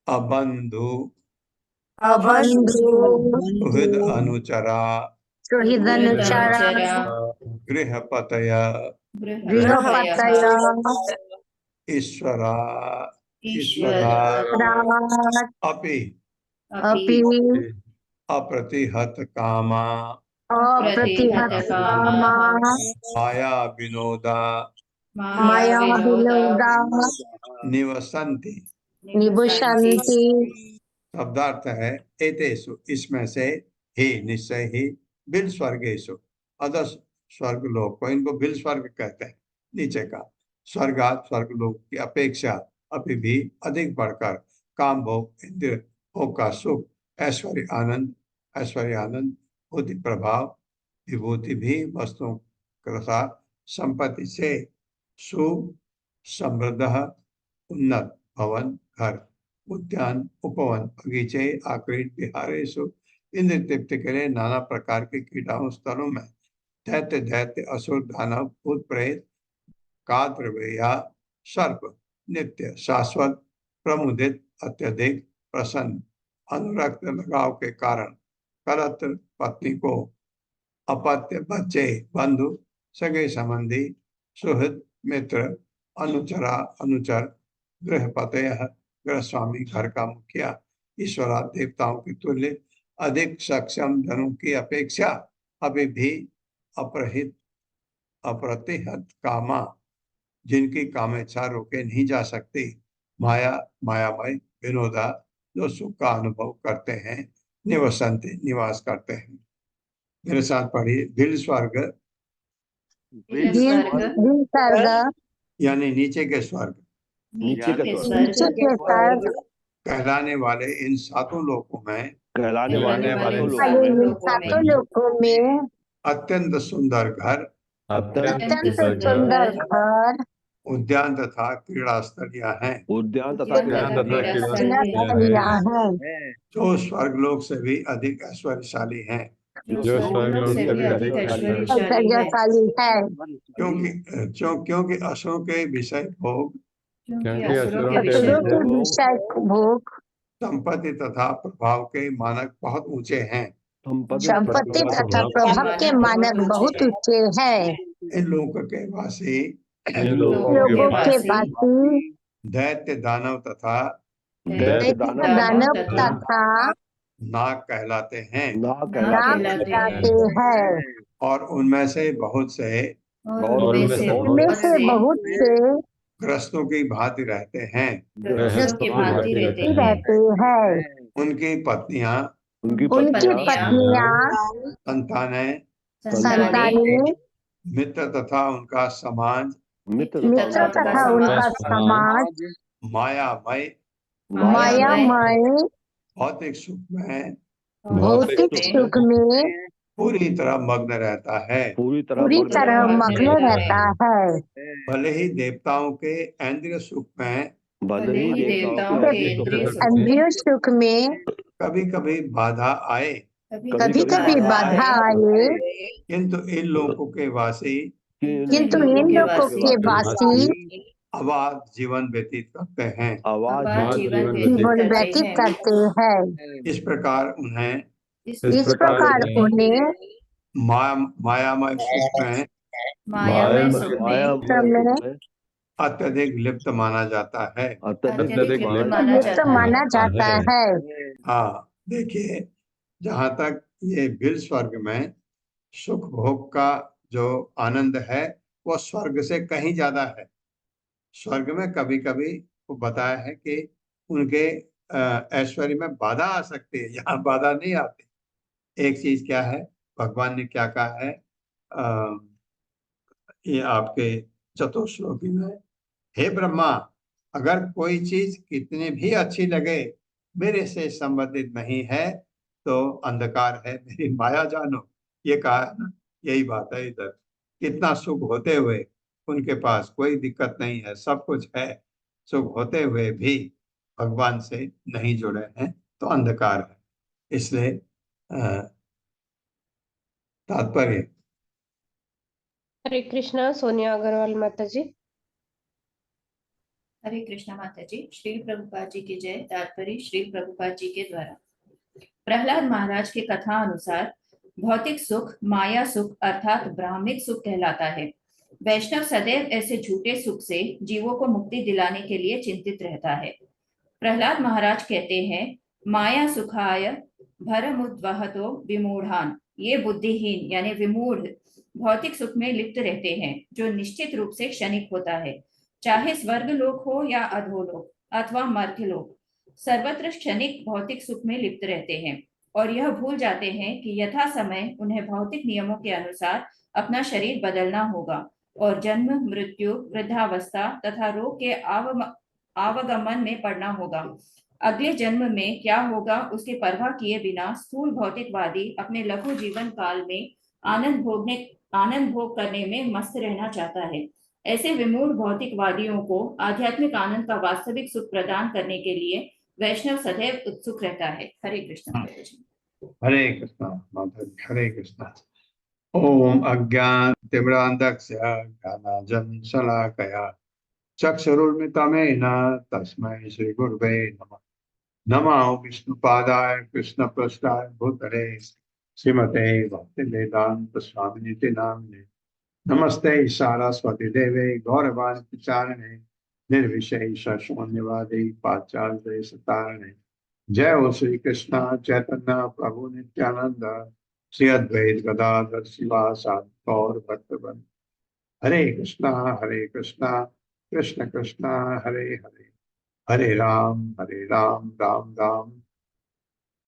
अबंधु अबंधु सुहृद अनुचरा सुहृद अनुचरा गृहपतय गृहपतय ईश्वरा ईश्वरा अपि अपि अप्रतिहत कामा अप्रतिहत कामा माया विनोदा माया विनोदा निवसन्ति। निवसन्ति। शब्दार्थ है एतेषु इसमें से ही निश्चय ही बिल स्वर्गेषु अदर स्वर्ग लोक को इनको बिल स्वर्ग कहते हैं। नीचे का स्वर्गात स्वर्ग लोक की अपेक्षा अभी भी अधिक बढ़कर काम भोग इंद्र भोग का सुख ऐश्वर्य आनंद बुद्धि प्रभाव विभूति भी वस्तुओं तथा संपत्ति से सुसमृद्ध उन्नत भवन घर उद्यान उपवन बगीचे आक्रीड विहारेषु इंद्र तृप्ति के लिए नाना प्रकार के कीटाणु स्थलों में दैत्य असुर दानव भूत प्रेत काद्रवेया सर्प नित्य शाश्वत प्रमुदित अत्यधिक प्रसन्न अनुरक्त लगाव के कारण कलत्र पत्नी को अपत्य बच्चे बंधु सगे संबंधी सुहृद मित्र अनुचरा अनुचर गृहपतय गृहस्वामी घर का मुखिया ईश्वरा देवताओं की तुल्य अधिक सक्षम जनों की अपेक्षा अभी भी अप्रतिहत कामा जिनकी कामेच्छा रोके नहीं जा सकती मायामय विनोदा जो सुख का अनुभव करते हैं निवसंति निवास करते हैं। मेरे साथ पढ़िए। बिल स्वर्ग यानी नीचे के स्वर्ग नीचे के स्वर्ग कहलाने वाले इन सातों लोकों में कहलाने वाले वाले सातों सातों लोगों में लोकों सातों में लोकों में अत्यंत सुंदर घर, अत्यंत सुंदर घर, उद्यान तथा क्रीड़ा स्थलियां हैं, उद्यान तथा क्रीड़ा स्थलियां हैं, जो स्वर्गलोक से भी अधिक ऐश्वर्यशाली हैं, जो स्वर्गलोक से भी अधिक ऐश्वर्यशाली है, ऐश्वर्यशाली है, क्योंकि असुरों के विषय भोग, क्योंकि असुरों के विषय असुरों के भोग, विषय भोग, संपत्ति तथा प्रभाव के मानक बहुत ऊंचे हैं। संपत्ति तथा प्रभाव के मानक बहुत ऊंचे हैं। इन लोगों के वासी लोगों के वासी दैत्य दानव तथा दैत्य दानव तथा नाग कहलाते हैं, नाग नाग कहलाते हैं, और उनमें से बहुत से और इनमें से बहुत से ग्रस्तों की भांति रहते हैं। ग्रस्तों की भांति रहते हैं। रहते हैं। उनकी पत्नियां, उनकी पत्नियां, संतानें, संतानें, मित्र तथा उनका समाज मित्र तथा उनका समाज मायामय मायामय भौतिक सुख में भौतिक सुख में पूरी तरह मग्न रहता है। पूरी तरह मग्न रहता है। भले ही देवताओं के इंद्रिय सुख में भले ही देवताओं के इंद्रिय सुख में इंद्रिय सुख में कभी कभी बाधा आए, कभी कभी बाधा आए, किंतु इन लोगों के वासी किंतु इन लोगों के वासी अबाध जीवन व्यतीत करते हैं। जीवन व्यतीत करते हैं। इस प्रकार उन्हें इस प्रकार उन्हें मायामय सुख में मायामय सुख में समय अत्यधिक लिप्त माना जाता है। अत्यधिक लिप्त माना जाता है। हाँ, देखिए, जहाँ तक ये बिल स्वर्ग में सुख भोग का जो आनंद है वो स्वर्ग से कहीं ज्यादा है। स्वर्ग में कभी कभी वो बताया है कि उनके ऐश्वर्य में बाधा आ सकती है, यहाँ बाधा नहीं आती। एक चीज क्या है, भगवान ने क्या कहा है, ये आपके चतुश्लोकी में, हे ब्रह्मा, अगर कोई चीज कितनी भी अच्छी लगे मेरे से संबंधित नहीं है तो अंधकार है, मेरी माया जानो। ये कहा है ना, यही बात है। इधर कितना सुख होते हुए उनके पास कोई दिक्कत नहीं है, सब कुछ है, सुख होते हुए भी भगवान से नहीं जुड़े हैं तो अंधकार है। इसलिए तात्पर्य। हरे कृष्णा, सोनिया अग्रवाल माता जी। हरे कृष्णा माता जी। श्री प्रभुपाद जी की जय। तात्पर्य श्री प्रभुपाद जी के द्वारा। प्रहलाद महाराज के कथा अनुसार भौतिक सुख माया सुख अर्थात ब्राह्मिक सुख कहलाता है। वैष्णव सदैव ऐसे झूठे सुख से जीवों को मुक्ति दिलाने के लिए चिंतित रहता है। प्रहलाद महाराज कहते हैं, माया सुखाय भरमुद्वहतो विमूढ़ान, ये बुद्धिहीन यानी विमूढ़ भौतिक सुख में लिप्त रहते हैं, जो निश्चित रूप से क्षणिक होता है। चाहे स्वर्ग लोक हो या अधोलोक अथवा मर्त्य लोक, सर्वत्र क्षणिक भौतिक सुख में लिप्त रहते हैं और यह भूल जाते हैं कि यथा समय उन्हें भौतिक नियमों के अनुसार अपना शरीर बदलना होगा और जन्म मृत्यु वृद्धावस्था तथा रोग के आवागमन में पड़ना होगा। अगले जन्म में क्या होगा उसकी परवाह किए बिना स्थूल भौतिकवादी अपने लघु जीवन काल में आनंद भोग करने में मस्त रहना चाहता है। ऐसे विमूढ़ भौतिकवादियों को आध्यात्मिक आनंद का वास्तविक सुख प्रदान करने के लिए वैष्णव सदैव उत्सुक रहता है। हरे कृष्ण। हरे कृष्णा माता जी। हरे कृष्णा। ओम अज्ञान तिमिरांधस्य ज्ञानांजन शलाकया चक्षुरुन्मिलितं तस्मै श्री गुरुवे नमः। नमो विष्णुपादाय कृष्णपृष्ठाय भूतले श्रीमते भक्तिवेदांत स्वामिनिति नामिने। नमस्ते सारस्वती देवे गौरवाणी प्रचारिणे निर्विशेष शून्यवादी पाश्चात्य सतारिणे। जय हो श्री कृष्ण चैतन्य प्रभु नित्यानंद श्री अद्वैत गदाधर शिवासादि गौर भक्तवृंद। हरे कृष्णा कृष्ण कृष्ण हरे हरे, हरे राम राम राम